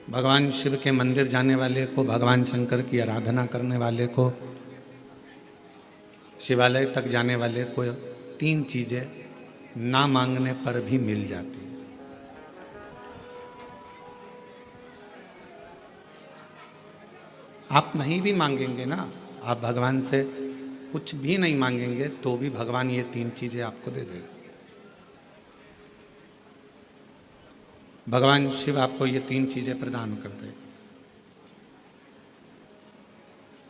भगवान शिव के मंदिर जाने वाले को, भगवान शंकर की आराधना करने वाले को, शिवालय तक जाने वाले को तीन चीजें ना मांगने पर भी मिल जाती है। आप नहीं भी मांगेंगे ना, आप भगवान से कुछ भी नहीं मांगेंगे तो भी भगवान ये तीन चीजें आपको दे देगा। भगवान शिव आपको ये तीन चीजें प्रदान कर देगा।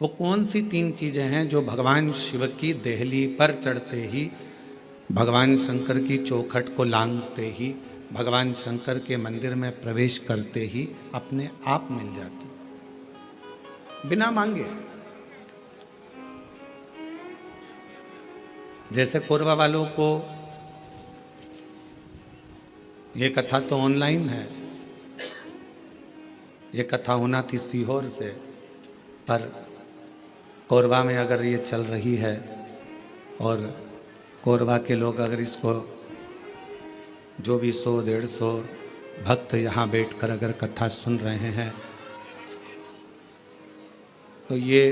वो कौन सी तीन चीजें हैं जो भगवान शिव की देहली पर चढ़ते ही, भगवान शंकर की चौखट को लांघते ही, भगवान शंकर के मंदिर में प्रवेश करते ही अपने आप मिल जाती, बिना मांगे। जैसे कोरबा वालों को ये कथा तो ऑनलाइन है, ये कथा होना थी सीहोर से, पर कोरबा में अगर ये चल रही है और कोरबा के लोग अगर इसको जो भी 100-150 भक्त यहाँ बैठकर अगर कथा सुन रहे हैं तो ये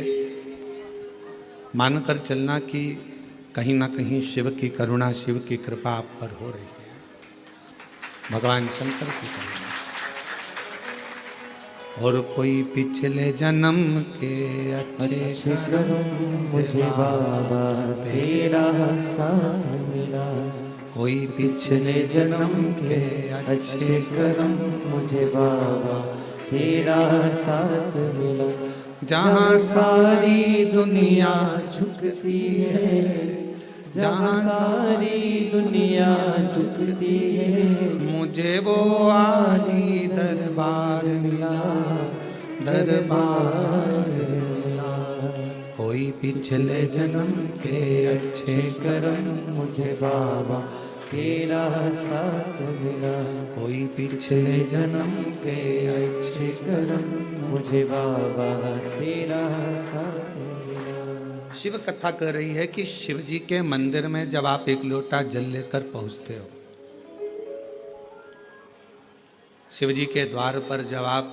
मानकर चलना कि कहीं ना कहीं शिव की करुणा, शिव की कृपा आप पर हो रही है, भगवान शंकर की करुणा। और कोई पिछले जन्म के अच्छे कर्म मुझे बाबा तेरा साथ मिला, कोई पिछले जन्म के अच्छे कर्म मुझे बाबा तेरा साथ मिला। जहाँ सारी दुनिया झुकती है, जहाँ सारी दुनिया झुकती है, मुझे वो आली दरबार मिला, दरबार मिला। कोई पिछले जन्म के अच्छे कर्म मुझे बाबा तेरा साथ मिला, कोई पिछले जन्म के अच्छे कर्म मुझे बाबा तेरा साथ मिला। शिव कथा कर रही है कि शिव जी के मंदिर में जब आप एक लोटा जल लेकर पहुंचते हो, शिव जी के द्वार पर जब आप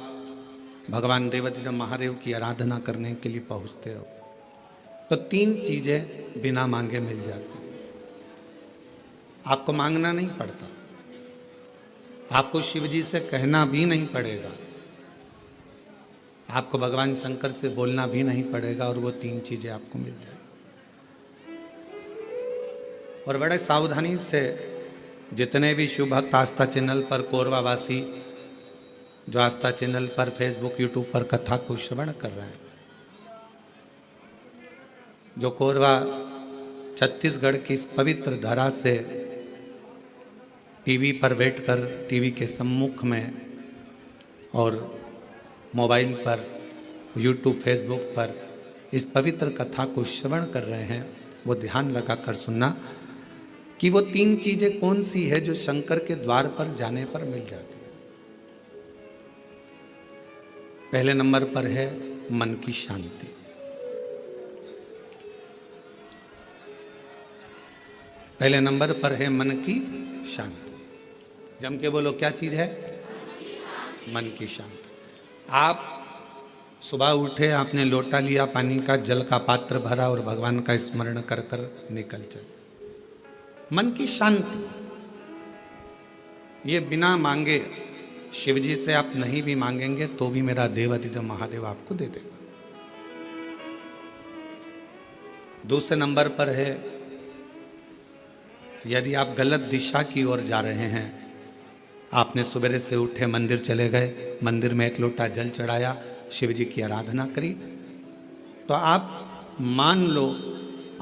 भगवान देवाधिदेव महादेव की आराधना करने के लिए पहुंचते हो, तो तीन चीजें बिना मांगे मिल जाती। आपको मांगना नहीं पड़ता, आपको शिव जी से कहना भी नहीं पड़ेगा, आपको भगवान शंकर से बोलना भी नहीं पड़ेगा, और वो तीन चीजें आपको मिल जाएगी। और बड़े सावधानी से जितने भी शिव भक्त आस्था चैनल पर, कोरबा वासी जो आस्था चैनल पर, फेसबुक, यूट्यूब पर कथा को श्रवण कर रहे हैं, जो कोरबा छत्तीसगढ़ की इस पवित्र धरा से टीवी पर बैठकर, टीवी के सम्मुख में और मोबाइल पर, यूट्यूब, फेसबुक पर इस पवित्र कथा को श्रवण कर रहे हैं, वो ध्यान लगाकर सुनना कि वो तीन चीजें कौन सी है जो शंकर के द्वार पर जाने पर मिल जाती है। पहले नंबर पर है मन की शांति। पहले नंबर पर है मन की शांति। जम के बोलो, क्या चीज है? मन की शांति। आप सुबह उठे, आपने लोटा लिया पानी का, जल का पात्र भरा और भगवान का स्मरण कर कर निकल चले। मन की शांति, ये बिना मांगे, शिव जी से आप नहीं भी मांगेंगे तो भी मेरा देवाधिदेव महादेव आपको दे देगा। दूसरे नंबर पर है, यदि आप गलत दिशा की ओर जा रहे हैं, आपने सवेरे से उठे, मंदिर चले गए, मंदिर में एक लोटा जल चढ़ाया, शिव जी की आराधना करी, तो आप मान लो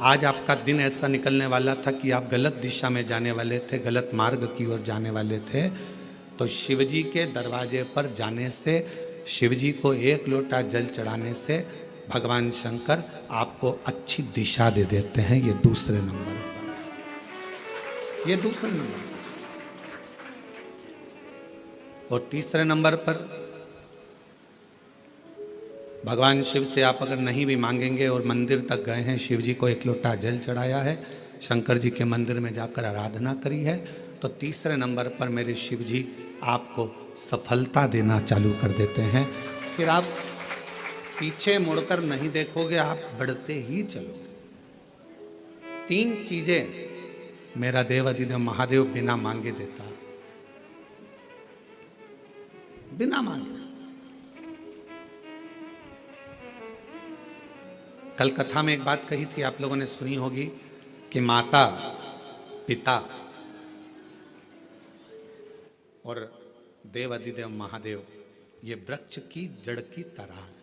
आज आपका दिन ऐसा निकलने वाला था कि आप गलत दिशा में जाने वाले थे, गलत मार्ग की ओर जाने वाले थे, तो शिव जी के दरवाजे पर जाने से, शिव जी को एक लोटा जल चढ़ाने से भगवान शंकर आपको अच्छी दिशा दे देते हैं। ये दूसरे नंबर पर, ये दूसरे नंबर। और तीसरे नंबर पर भगवान शिव से आप अगर नहीं भी मांगेंगे और मंदिर तक गए हैं, शिव जी को एक लोटा जल चढ़ाया है, शंकर जी के मंदिर में जाकर आराधना करी है, तो तीसरे नंबर पर मेरे शिव जी आपको सफलता देना चालू कर देते हैं। फिर आप पीछे मुड़कर नहीं देखोगे, आप बढ़ते ही चलोगे। 3 चीजें मेरा देव अधिदेव महादेव बिना मांगे देता है, बिना मांगे। कल कथा में एक बात कही थी, आप लोगों ने सुनी होगी कि माता, पिता और देव अधिदेव महादेव ये वृक्ष की जड़ की तरह है।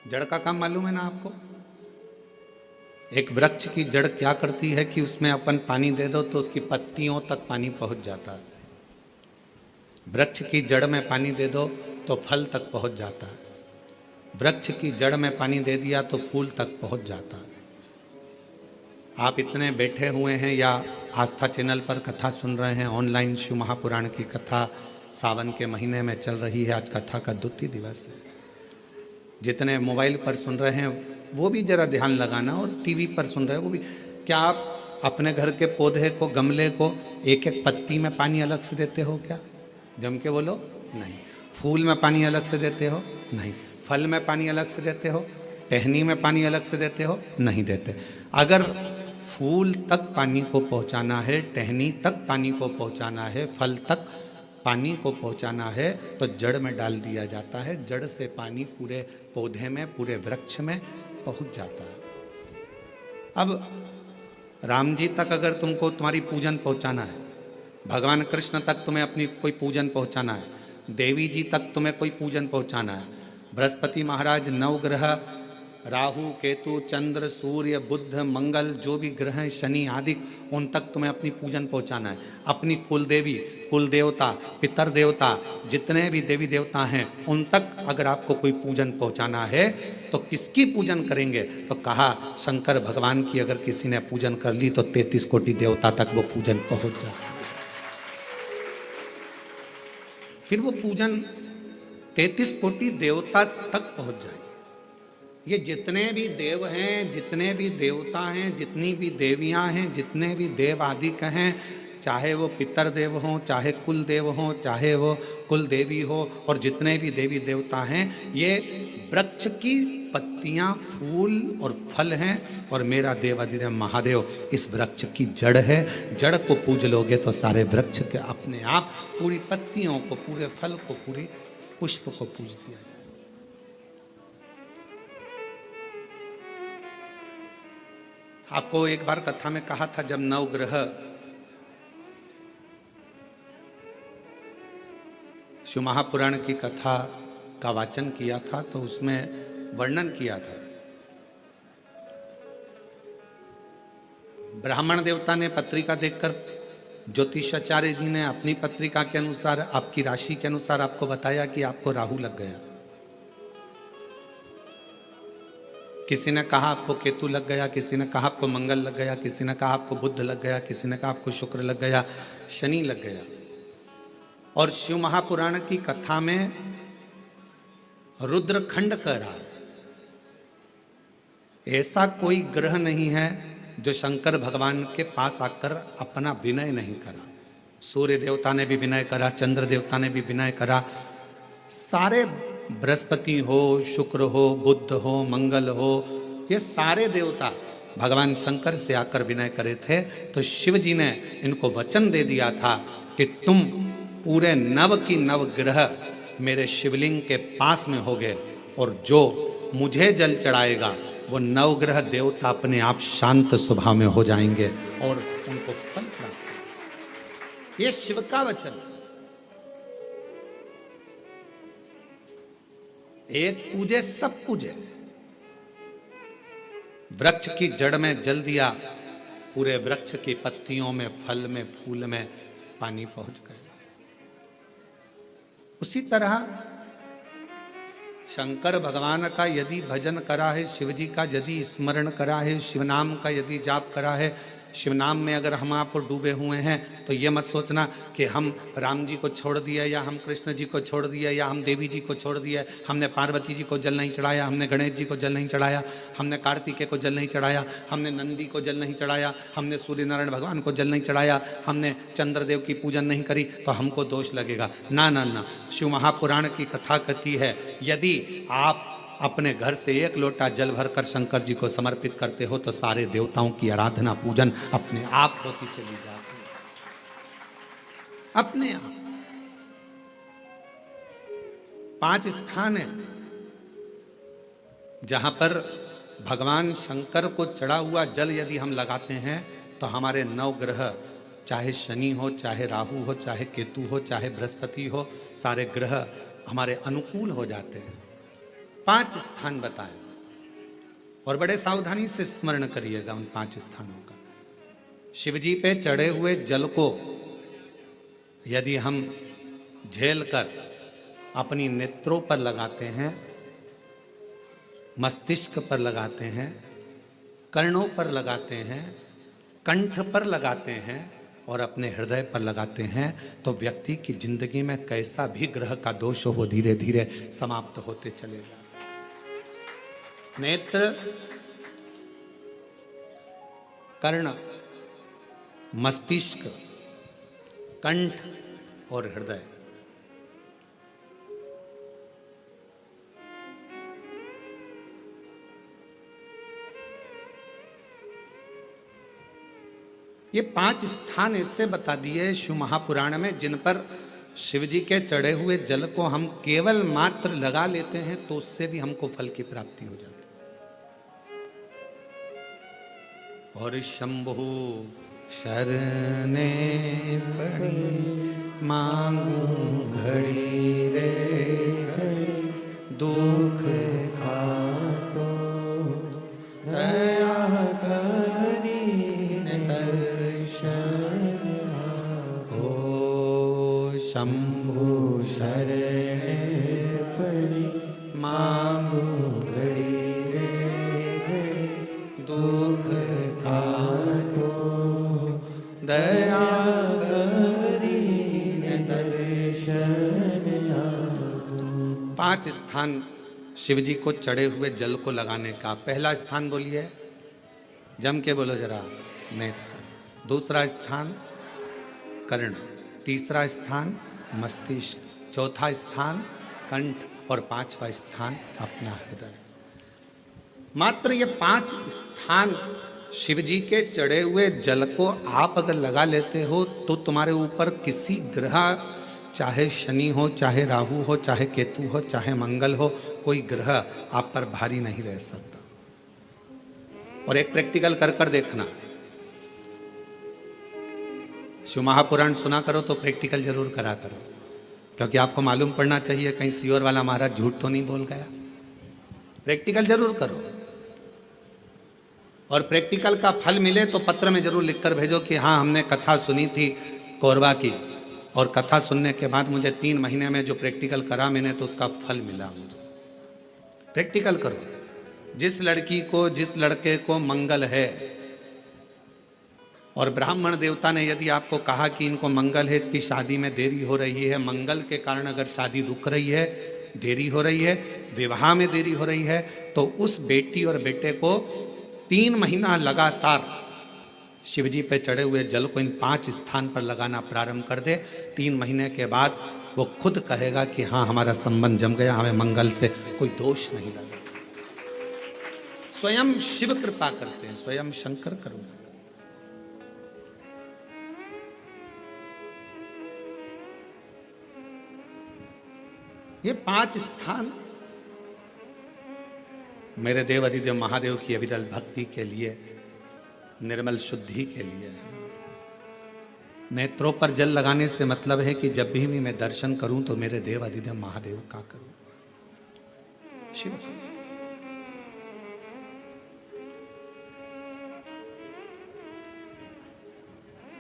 जड़ का काम मालूम है ना आपको? एक वृक्ष की जड़ क्या करती है कि उसमें अपन पानी दे दो तो उसकी पत्तियों तक पानी पहुंच जाता है। वृक्ष की जड़ में पानी दे दो तो फल तक पहुंच जाता है। वृक्ष की जड़ में पानी दे दिया तो फूल तक पहुंच जाता है। आप इतने बैठे हुए हैं या आस्था चैनल पर कथा सुन रहे हैं, ऑनलाइन शिव महापुराण की कथा सावन के महीने में चल रही है। आज कथा का द्वितीय दिवस है। जितने मोबाइल पर सुन रहे हैं वो भी जरा ध्यान लगाना, और टीवी पर सुन रहे हैं वो भी। क्या आप अपने घर के पौधे को, गमले को एक एक पत्ती में पानी अलग से देते हो क्या? जम के बोलो, नहीं। फूल में पानी अलग से देते हो? नहीं। फल में पानी अलग से देते हो? टहनी में पानी अलग से देते हो? नहीं देते। अगर फूल तक पानी को पहुंचाना है, टहनी तक पानी को पहुंचाना है, फल तक पानी को पहुंचाना है तो जड़ में डाल दिया जाता है। जड़ से पानी पूरे पौधे में, पूरे वृक्ष में पहुंच जाता है। अब राम जी तक अगर तुमको तुम्हारी पूजन पहुंचाना है, भगवान कृष्ण तक तुम्हें अपनी कोई पूजन पहुंचाना है, देवी जी तक तुम्हें कोई पूजन पहुंचाना है, बृहस्पति महाराज, नवग्रह, राहु, केतु, चंद्र, सूर्य, बुध, मंगल, जो भी ग्रह हैं, शनि आदि, उन तक तुम्हें अपनी पूजन पहुंचाना है। अपनी कुल देवी, कुल देवता, पितर देवता, जितने भी देवी देवता हैं उन तक अगर आपको कोई पूजन पहुंचाना है तो किसकी पूजन करेंगे? तो कहा शंकर भगवान की अगर किसी ने पूजन कर ली तो 33 कोटि देवता तक वो पूजन पहुंच जाता है। फिर वो पूजन 33 कोटि देवता तक पहुंच जाएगी। ये जितने भी देव हैं, जितने भी देवता हैं, जितनी भी देवियां हैं, जितने भी देव आदि कहें, चाहे वो पितर देव हों, चाहे कुल देव हों, चाहे वो कुल देवी हो, और जितने भी देवी देवता हैं, ये वृक्ष की पत्तियां, फूल और फल हैं। और मेरा देव अधिदेव महादेव इस वृक्ष की जड़ है। जड़ को पूज लोगे तो सारे वृक्ष के अपने आप पूरी पत्तियों को, पूरे फल को, पूरी पुष्प को पूज दिया जाए। आपको एक बार कथा में कहा था, जब नवग्रह शिव महापुराण की कथा का वाचन किया था तो उसमें वर्णन किया था। ब्राह्मण देवता ने पत्रिका देखकर ज्योतिषाचार्य जी ने अपनी पत्रिका के अनुसार, आपकी राशि के अनुसार आपको बताया कि आपको राहु लग गया। किसी ने कहा आपको केतु लग गया, किसी ने कहा आपको मंगल लग गया, किसी ने कहा आपको बुध लग गया, किसी ने कहा आपको शुक्र लग गया, शनि लग गया। और शिव महापुराण की कथा में रुद्रखंड कह रहा है, ऐसा कोई ग्रह नहीं है जो शंकर भगवान के पास आकर अपना विनय नहीं करा। सूर्य देवता ने भी विनय करा, चंद्र देवता ने भी विनय करा, सारे बृहस्पति हो, शुक्र हो, बुध हो, मंगल हो, ये सारे देवता भगवान शंकर से आकर विनय करे थे। तो शिव जी ने इनको वचन दे दिया था कि तुम पूरे नव की नव ग्रह मेरे शिवलिंग के पास में होगे, और जो मुझे जल चढ़ाएगा वो नवग्रह देवता अपने आप शांत स्वभाव में हो जाएंगे और उनको फल प्राप्त। ये शिव का वचन। एक पूजे सब पूजे। वृक्ष की जड़ में जल दिया, पूरे वृक्ष की पत्तियों में, फल में, फूल में पानी पहुंच गया। उसी तरह शंकर भगवान का यदि भजन करा है, शिव जी का यदि स्मरण करा है, शिव नाम का यदि जाप करा है, शिव नाम में अगर हम आपको डूबे हुए हैं तो ये मत सोचना कि हम राम जी को छोड़ दिया या हम कृष्ण जी को छोड़ दिया या हम देवी जी को छोड़ दिया, हमने पार्वती जी को जल नहीं चढ़ाया, हमने गणेश जी को जल नहीं चढ़ाया, हमने कार्तिकेय को जल नहीं चढ़ाया, हमने नंदी को जल नहीं चढ़ाया, हमने सूर्य नारायण भगवान को जल नहीं चढ़ाया, हमने चंद्रदेव की पूजन नहीं करी तो हमको दोष लगेगा। ना ना ना, शिव महापुराण की कथा कहती है यदि आप अपने घर से एक लोटा जल भरकर शंकर जी को समर्पित करते हो तो सारे देवताओं की आराधना पूजन अपने आप होती चली जाती है, अपने आप। 5 स्थान है जहां पर भगवान शंकर को चढ़ा हुआ जल यदि हम लगाते हैं तो हमारे 9 ग्रह, चाहे शनि हो, चाहे राहु हो, चाहे केतु हो, चाहे बृहस्पति हो, सारे ग्रह हमारे अनुकूल हो जाते हैं। 5 स्थान बताए और बड़े सावधानी से स्मरण करिएगा उन 5 स्थानों का। शिव जी पे चढ़े हुए जल को यदि हम झेल कर अपनी नेत्रों पर लगाते हैं, मस्तिष्क पर लगाते हैं, कर्णों पर लगाते हैं, कंठ पर लगाते हैं और अपने हृदय पर लगाते हैं तो व्यक्ति की जिंदगी में कैसा भी ग्रह का दोष हो वो धीरे धीरे समाप्त होते चलेगा। नेत्र, कर्ण, मस्तिष्क, कंठ और हृदय, ये 5 स्थान ऐसे बता दिए शिव महापुराण में जिन पर शिव जी के चढ़े हुए जल को हम केवल मात्र लगा लेते हैं तो उससे भी हमको फल की प्राप्ति हो जाती है। और शंभु शरणे पड़ी मांगू घड़ी रे दुख काटो दया करी दर्शन हो। शंभु शरणे पड़ी मांगू घड़ी रे दुख काटो दया करी दर्शन आगो। 5 स्थान शिव जी को चढ़े हुए जल को लगाने का। पहला स्थान बोलिए, जम के बोलो जरा, नेत्र। दूसरा स्थान कर्ण, तीसरा स्थान मस्तिष्क, चौथा स्थान कंठ और 5वां स्थान अपना हृदय। मात्र ये 5 स्थान शिव जी के चढ़े हुए जल को आप अगर लगा लेते हो तो तुम्हारे ऊपर किसी ग्रह, चाहे शनि हो, चाहे राहु हो, चाहे केतु हो, चाहे मंगल हो, कोई ग्रह आप पर भारी नहीं रह सकता। और एक प्रैक्टिकल कर कर देखना, शिव महापुराण सुना करो तो प्रैक्टिकल जरूर करा करो, क्योंकि आपको मालूम पड़ना चाहिए कहीं सियोर वाला महाराज झूठ तो नहीं बोल गया। प्रैक्टिकल जरूर करो और प्रैक्टिकल का फल मिले तो पत्र में जरूर लिखकर भेजो कि हाँ हमने कथा सुनी थी कोरबा की और कथा सुनने के बाद मुझे 3 महीने में जो प्रैक्टिकल करा मैंने तो उसका फल मिला मुझे। प्रैक्टिकल करो। जिस लड़की को, जिस लड़के को मंगल है और ब्राह्मण देवता ने यदि आपको कहा कि इनको मंगल है, इसकी शादी में देरी हो रही है, मंगल के कारण अगर शादी रुक रही है, देरी हो रही है, विवाह में देरी हो रही है, तो उस बेटी और बेटे को 3 महीना लगातार शिवजी पे चढ़े हुए जल को इन 5 स्थान पर लगाना प्रारंभ कर दे। 3 महीने के बाद वो खुद कहेगा कि हाँ हमारा संबंध जम गया, हमें मंगल से कोई दोष नहीं लगा। स्वयं शिव कृपा करते हैं, स्वयं शंकर करुणा। ये 5 स्थान मेरे देव अधिदेव महादेव की अविरल भक्ति के लिए, निर्मल शुद्धि के लिए है। नेत्रों पर जल लगाने से मतलब है कि जब भी मैं दर्शन करूं तो मेरे देव अधिदेव महादेव का करूं, शिव का।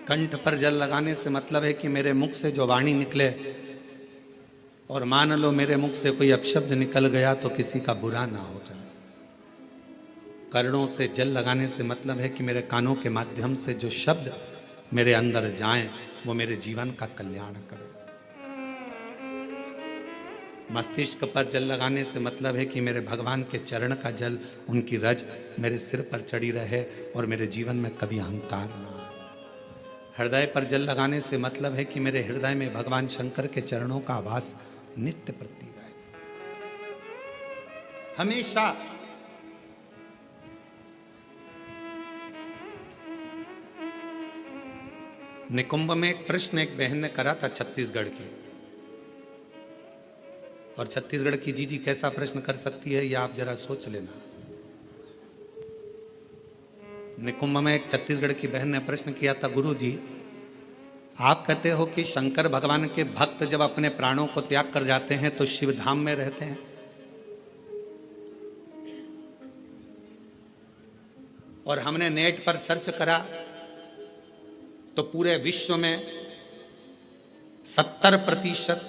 कंठ पर जल लगाने से मतलब है कि मेरे मुख से जो वाणी निकले और मान लो मेरे मुख से कोई अपशब्द निकल गया तो किसी का बुरा ना हो जाए। कर्णों से जल लगाने से मतलब है कि मेरे कानों के माध्यम से जो शब्द मेरे अंदर जाएं वो मेरे जीवन का कल्याण करें। मस्तिष्क पर जल लगाने से मतलब है कि मेरे भगवान के चरण का जल, उनकी रज मेरे सिर पर चढ़ी रहे और मेरे जीवन में कभी अहंकार ना आए। हृदय पर जल लगाने से मतलब है कि मेरे हृदय में भगवान शंकर के चरणों का वास नित्य प्रतीत रहे। हमेशा निकुंभ में एक प्रश्न एक बहन ने करा था छत्तीसगढ़ की, और छत्तीसगढ़ की जीजी कैसा प्रश्न कर सकती है यह आप जरा सोच लेना। निकुंभ में एक छत्तीसगढ़ की बहन ने प्रश्न किया था, गुरु जी आप कहते हो कि शंकर भगवान के भक्त जब अपने प्राणों को त्याग कर जाते हैं तो शिव धाम में रहते हैं, और हमने नेट पर सर्च करा तो पूरे विश्व में 70%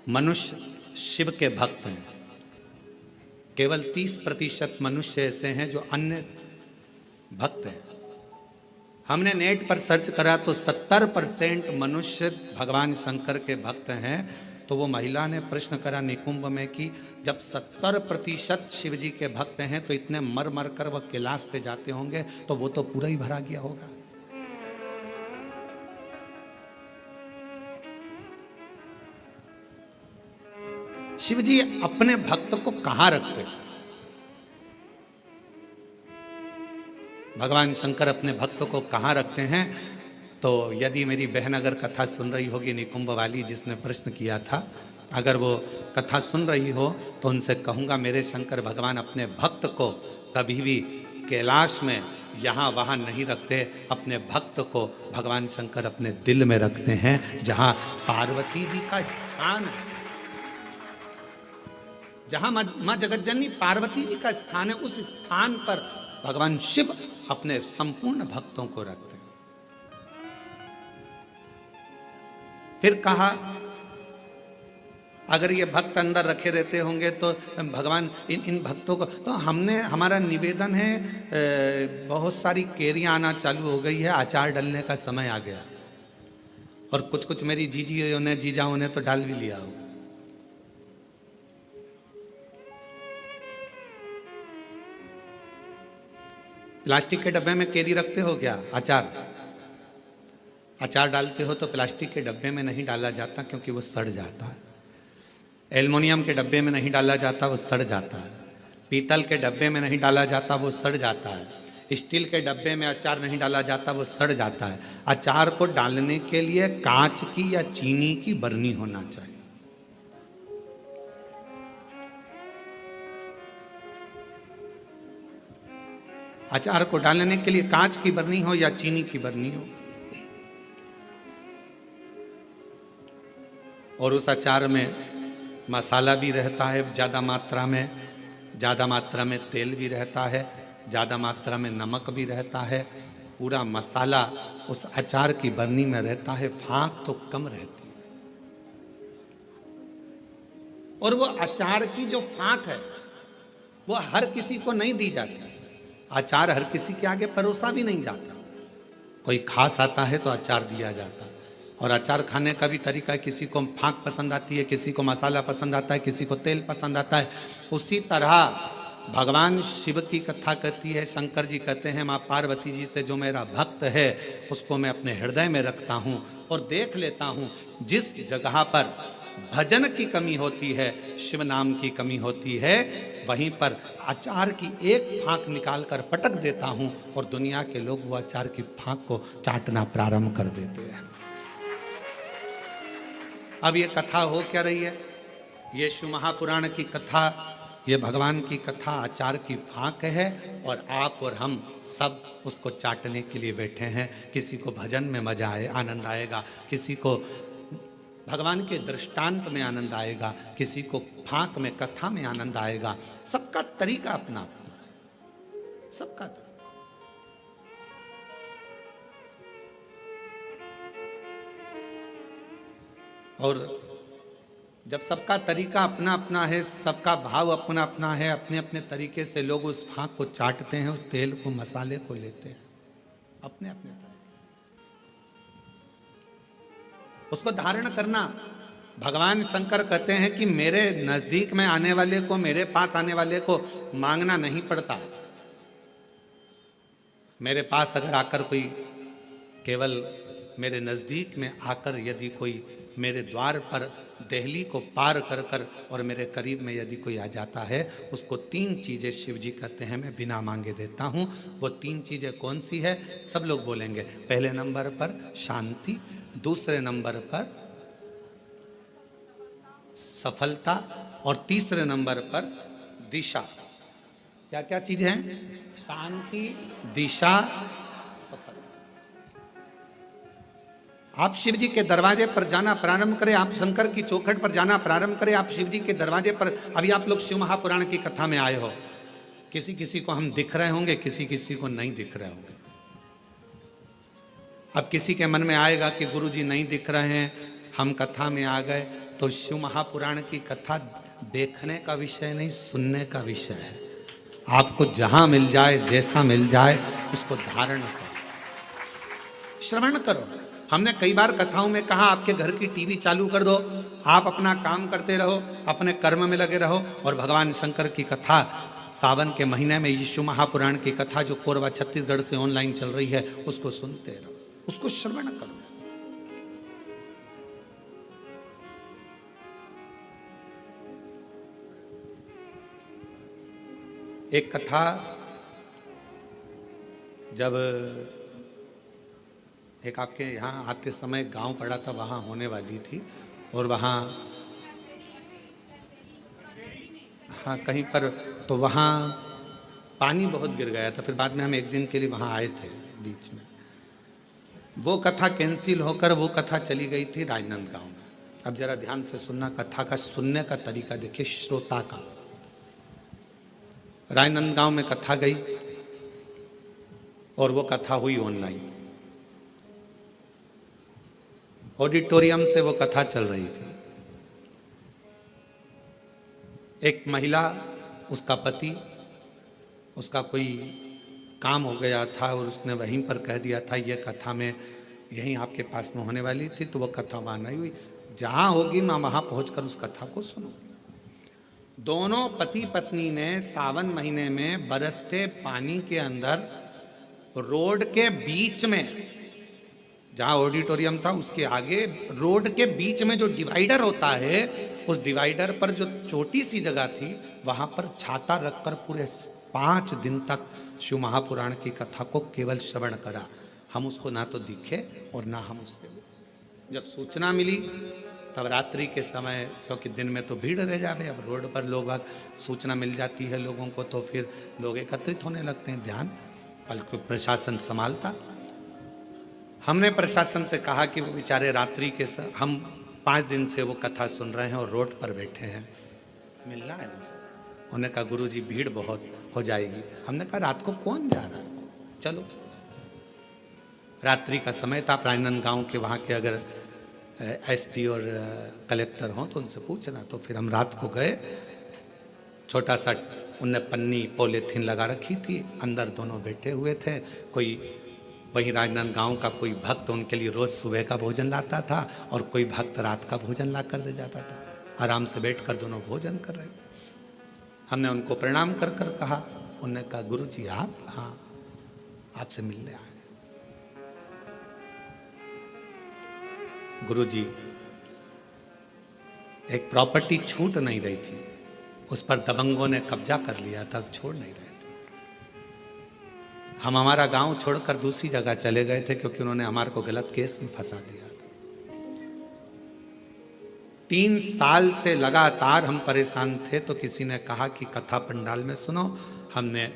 मनुष्य शिव के भक्त हैं, केवल 30% मनुष्य ऐसे हैं जो अन्य भक्त हैं। हमने नेट पर सर्च करा तो 70% मनुष्य भगवान शंकर के भक्त हैं। तो वो महिला ने प्रश्न करा निकुंभ में कि जब 70% शिव जी के भक्त हैं तो इतने मर मर कर वह कैलाश पे जाते होंगे तो वो तो पूरा ही भरा गया होगा। शिव जी अपने भक्त को कहां रखते हैं? भगवान शंकर अपने भक्त को कहां रखते हैं? तो यदि मेरी बहन अगर कथा सुन रही होगी निकुंभ वाली जिसने प्रश्न किया था, अगर वो कथा सुन रही हो तो उनसे कहूँगा मेरे शंकर भगवान अपने भक्त को कभी भी कैलाश में यहाँ वहाँ नहीं रखते। अपने भक्त को भगवान शंकर अपने दिल में रखते हैं, जहाँ पार्वती जी का स्थान है, जहाँ माँ जगतजननी पार्वती जी का स्थान है, उस स्थान पर भगवान शिव अपने संपूर्ण भक्तों को रखते हैं। फिर कहा अगर ये भक्त अंदर रखे रहते होंगे तो भगवान इन भक्तों को, तो हमारा निवेदन है, बहुत सारी केरियां आना चालू हो गई है, अचार डालने का समय आ गया, और कुछ कुछ मेरी जीजियों ने जीजाओं ने तो डाल भी लिया होगा। प्लास्टिक के डब्बे में केरी रखते हो क्या? अचार डालते हो तो प्लास्टिक के डब्बे में नहीं डाला जाता क्योंकि वो सड़ जाता है। एल्युमिनियम के डब्बे में नहीं डाला जाता, वो सड़ जाता है। पीतल के डब्बे में नहीं डाला जाता, वो सड़ जाता है। स्टील के डब्बे में अचार नहीं डाला जाता, वो सड़ जाता है। अचार को डालने के लिए कांच की या चीनी की बरनी होना चाहिए। अचार को डालने के लिए कांच की बरनी हो या चीनी की बरनी हो, और उस अचार में मसाला भी रहता है ज़्यादा मात्रा में तेल भी रहता है, ज़्यादा मात्रा में नमक भी रहता है। पूरा मसाला उस अचार की बरनी में रहता है, फाँक तो कम रहती है। और वो अचार की जो फाँक है वो हर किसी को नहीं दी जाती। अचार हर किसी के आगे परोसा भी नहीं जाता। कोई खास आता है तो अचार दिया जाता है, और अचार खाने का भी तरीका है, किसी को फाँक पसंद आती है, किसी को मसाला पसंद आता है, किसी को तेल पसंद आता है। उसी तरह भगवान शिव की कथा कहती है, शंकर जी कहते हैं माँ पार्वती जी से जो मेरा भक्त है उसको मैं अपने हृदय में रखता हूँ और देख लेता हूँ जिस जगह पर भजन की कमी होती है, शिव नाम की कमी होती है, वहीं पर अचार की एक फाँक निकाल कर पटक देता हूँ और दुनिया के लोग वो अचार की फाँक को चाटना प्रारंभ कर देते हैं। अब ये कथा हो क्या रही है? ये शिव महापुराण की कथा, ये भगवान की कथा अचार की फाँक है, और आप और हम सब उसको चाटने के लिए बैठे हैं। किसी को भजन में मजा आए, आनंद आएगा, किसी को भगवान के दृष्टांत में आनंद आएगा, किसी को फाँक में, कथा में आनंद आएगा। सबका तरीका अपना अपना है, सबका तरीका। और जब सबका तरीका अपना अपना है, सबका भाव अपना अपना है, अपने अपने तरीके से लोग उस फांक को चाटते हैं, उस तेल को, मसाले को लेते हैं अपने अपने तरीके। उसको धारण करना, भगवान शंकर कहते हैं कि मेरे नजदीक में आने वाले को, मेरे पास आने वाले को मांगना नहीं पड़ता। मेरे पास अगर आकर कोई, केवल मेरे नजदीक में आकर यदि कोई मेरे द्वार पर देहली को पार कर कर और मेरे करीब में यदि कोई आ जाता है, उसको 3 चीजें शिव जी कहते हैं मैं बिना मांगे देता हूं। वो 3 चीजें कौन सी है? सब लोग बोलेंगे। पहले नंबर पर शांति, दूसरे नंबर पर सफलता और तीसरे नंबर पर दिशा। क्या क्या चीज है? शांति, दिशा, सफलता। आप शिव जी के दरवाजे पर जाना प्रारंभ करें, आप शंकर की चौखट पर जाना प्रारंभ करें, आप शिव जी के दरवाजे पर। अभी आप लोग शिव महापुराण की कथा में आए हो, किसी किसी को हम दिख रहे होंगे, किसी किसी को नहीं दिख रहे होंगे। अब किसी के मन में आएगा कि गुरु जी नहीं दिख रहे हैं, हम कथा में आ गए, तो शिव महापुराण की कथा देखने का विषय नहीं, सुनने का विषय है। आपको जहां मिल जाए, जैसा मिल जाए, उसको धारण करो, श्रवण करो। हमने कई बार कथाओं में कहा आपके घर की टीवी चालू कर दो, आप अपना काम करते रहो, अपने कर्म में लगे रहो, और भगवान शंकर की कथा सावन के महीने में यीशु महापुराण की कथा जो कोरबा छत्तीसगढ़ से ऑनलाइन चल रही है, उसको सुनते रहो, उसको श्रवण करो। एक कथा जब एक आपके यहाँ आते समय गांव पड़ा था, वहां होने वाली थी, और वहां हाँ कहीं पर, तो वहां पानी बहुत गिर गया था। फिर बाद में हम एक दिन के लिए वहां आए थे बीच में। वो कथा कैंसिल होकर वो कथा चली गई थी राजनांदगांव में। अब जरा ध्यान से सुनना, कथा का सुनने का तरीका देखिए श्रोता का। राजनांदगांव में कथा गई और वो कथा हुई ऑनलाइन, ऑडिटोरियम से वो कथा चल रही थी। एक महिला, उसका पति, उसका कोई काम हो गया था और उसने वहीं पर कह दिया था ये कथा में यहीं आपके पास में होने वाली थी, तो वो कथा वहां नहीं हुई। जहां होगी मैं वहां पहुंचकर उस कथा को सुनूंगी। दोनों पति पत्नी ने सावन महीने में बरसते पानी के अंदर रोड के बीच में, जहां ऑडिटोरियम था उसके आगे रोड के बीच में जो डिवाइडर होता है, उस डिवाइडर पर जो छोटी सी जगह थी, वहां पर छाता रखकर पूरे 5 दिन तक शिव महापुराण की कथा को केवल श्रवण करा। हम उसको ना तो दिखे और ना हम उससे, जब सूचना मिली तब रात्रि के समय, क्योंकि दिन में तो भीड़ रह जावे, अब रोड पर लोग, सूचना मिल जाती है लोगों को तो फिर लोग एकत्रित होने लगते हैं, ध्यान बल्कि प्रशासन संभालता। हमने प्रशासन से कहा कि वो बेचारे रात्रि के हम 5 दिन से वो कथा सुन रहे हैं और रोड पर बैठे हैं, मिलना है उनसे। उन्होंने कहा गुरु जी भीड़ बहुत हो जाएगी। हमने कहा रात को कौन जा रहा है, चलो। रात्रि का समय था, राजनांदगांव के वहाँ के अगर एसपी और कलेक्टर हों तो उनसे पूछना। तो फिर हम रात को गए, छोटा सा उनने पन्नी पॉलीथीन लगा रखी थी, अंदर दोनों बैठे हुए थे। कोई वहीं राजनांदगांव का कोई भक्त उनके लिए रोज सुबह का भोजन लाता था और कोई भक्त रात का भोजन ला कर दे जाता था। आराम से बैठकर दोनों भोजन कर रहे थे। हमने उनको प्रणाम कर कर कहा, उन्होंने कहा गुरु जी आप? हाँ, आपसे मिलने आए। गुरु जी, एक प्रॉपर्टी छूट नहीं रही थी, उस पर दबंगों ने कब्जा कर लिया था, छोड़ नहीं रहे थे। हम हमारा गांव छोड़कर दूसरी जगह चले गए थे क्योंकि उन्होंने हमारे को गलत केस में फंसा दिया था। 3 साल से लगातार हम परेशान थे, तो किसी ने कहा कि कथा पंडाल में सुनो। हमने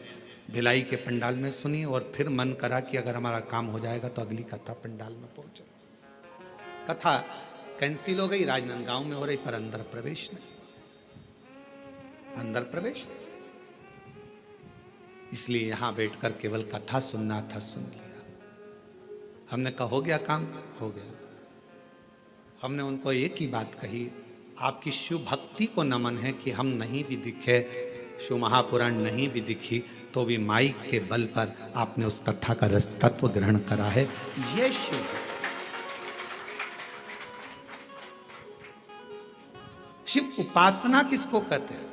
भिलाई के पंडाल में सुनी और फिर मन करा कि अगर हमारा काम हो जाएगा तो अगली कथा पंडाल में पहुंचे। कथा कैंसिल हो गई, राजनांदगांव में हो रही, पर अंदर प्रवेश नहीं, अंदर प्रवेश नहीं। इसलिए यहां बैठकर केवल कथा सुनना था, सुन लिया। हमने कहा हो गया काम, हो गया। हमने उनको एक ही बात कही, आपकी शिव भक्ति को नमन है कि हम नहीं भी दिखे, शिव महापुराण नहीं भी दिखी, तो भी माइक के बल पर आपने उस कथा का रस तत्व ग्रहण करा है। ये शिव शिव उपासना किसको कहते हैं?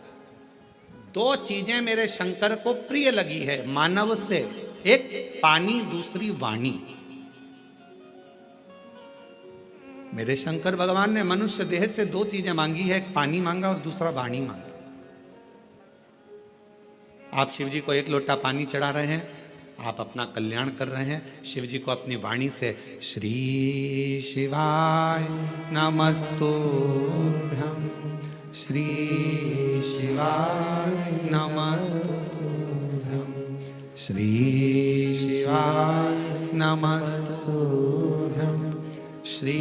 दो चीजें मेरे शंकर को प्रिय लगी है मानव से, एक पानी, दूसरी वाणी। मेरे शंकर भगवान ने मनुष्य देह से दो चीजें मांगी है, एक पानी मांगा और दूसरा वाणी मांगी। आप शिव जी को एक लोटा पानी चढ़ा रहे हैं, आप अपना कल्याण कर रहे हैं। शिव जी को अपनी वाणी से श्री शिवाय नमस्तुभ्यं, श्री शिवाय नमस्तुभ्यं, श्री शिवाय नमस्तुभ्यं, श्री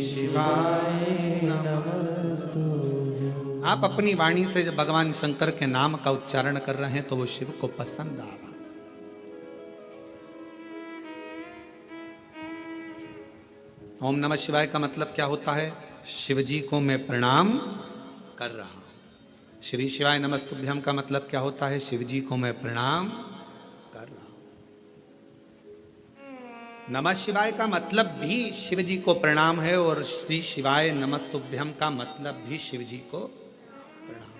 शिवाय नमस्तुभ्यं। आप अपनी वाणी से जब भगवान शंकर के नाम का उच्चारण कर रहे हैं तो वो शिव को पसंद आ रहा। ओम नमः शिवाय का मतलब क्या होता है? शिव जी को मैं प्रणाम कर रहा हूं। श्री शिवाय नमस्तुभ्यम का मतलब क्या होता है? शिव जी को मैं प्रणाम कर रहा हूं। नमः शिवाय का मतलब भी शिव जी को प्रणाम है और श्री शिवाय नमस्तुभ्यम का मतलब भी शिव जी को प्रणाम।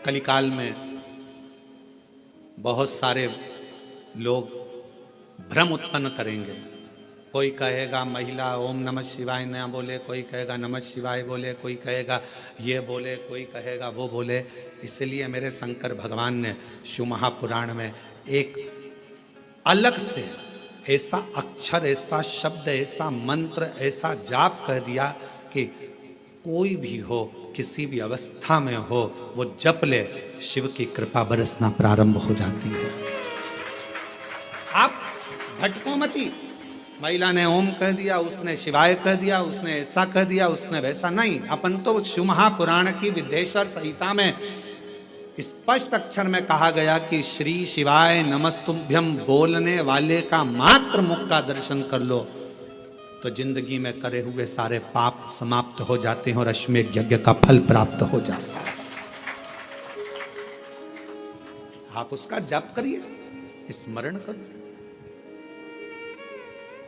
कलिकाल में बहुत सारे लोग भ्रम उत्पन्न करेंगे। कोई कहेगा महिला ओम नमः शिवाय न बोले, कोई कहेगा नमः शिवाय बोले, कोई कहेगा ये बोले, कोई कहेगा वो बोले। इसलिए मेरे शंकर भगवान ने शिव महापुराण में एक अलग से ऐसा अक्षर, ऐसा शब्द, ऐसा मंत्र, ऐसा जाप कह दिया कि कोई भी हो, किसी भी अवस्था में हो, वो जप ले, शिव की कृपा बरसना प्रारंभ हो जाती है। आप भटको मती। महिला ने ओम कह दिया, उसने शिवाय कह दिया, उसने ऐसा कह दिया, उसने वैसा नहीं। अपन तो शिव महापुराण की विद्येश्वर संहिता में स्पष्ट अक्षर में कहा गया कि श्री शिवाय नमस्तुभ्यम बोलने वाले का मात्र मुख का दर्शन कर लो तो जिंदगी में करे हुए सारे पाप समाप्त हो जाते हैं और अश्वमेध यज्ञ का फल प्राप्त हो जाता है। आप उसका जप करिए, स्मरण करो।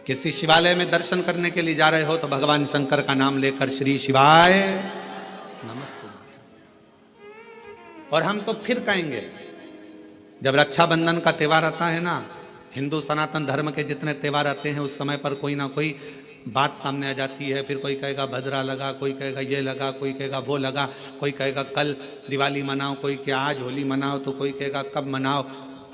किसी शिवालय में दर्शन करने के लिए जा रहे हो तो भगवान शंकर का नाम लेकर श्री शिवाय नमस्तुभ्यम। और हम तो फिर कहेंगे, जब रक्षाबंधन का त्योहार आता है ना, हिंदू सनातन धर्म के जितने त्योहार आते हैं उस समय पर कोई ना कोई बात सामने आ जाती है। फिर कोई कहेगा भद्रा लगा, कोई कहेगा ये लगा, कोई कहेगा वो लगा, कोई कहेगा कल दिवाली मनाओ, कोई क्या आज होली मनाओ, तो कोई कहेगा कब मनाओ।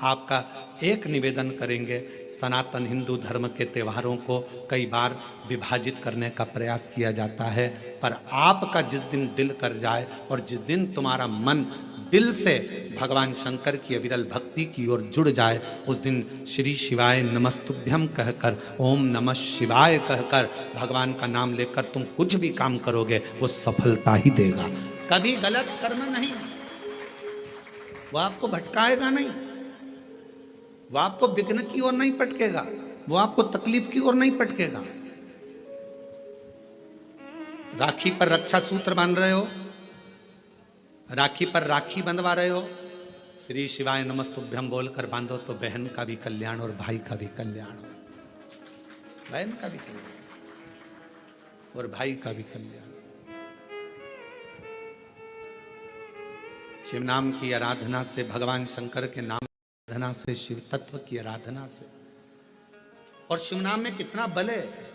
आपका एक निवेदन करेंगे, सनातन हिंदू धर्म के त्योहारों को कई बार विभाजित करने का प्रयास किया जाता है, पर आपका जिस दिन दिल कर जाए और जिस दिन तुम्हारा मन दिल से भगवान शंकर की अविरल भक्ति की ओर जुड़ जाए, उस दिन श्री शिवाय नमस्तुभ्यम कहकर, ओम नमः शिवाय कहकर भगवान का नाम लेकर तुम कुछ भी काम करोगे वो सफलता ही देगा। कभी गलत कर्म नहीं, वो आपको भटकाएगा नहीं, वो आपको विघ्न की ओर नहीं पटकेगा, वो आपको तकलीफ की ओर नहीं पटकेगा। राखी पर रक्षा सूत्र बांध रहे हो, राखी पर राखी बंधवा रहे हो, श्री शिवाय नमस्तुभ्यम बोलकर बांधो तो बहन का भी कल्याण और भाई का भी कल्याण, बहन का भी कल्याण और भाई का भी कल्याण। शिव नाम की आराधना से, भगवान शंकर के नाम की आराधना से, शिव तत्व की आराधना से, और शिव नाम में कितना बल है,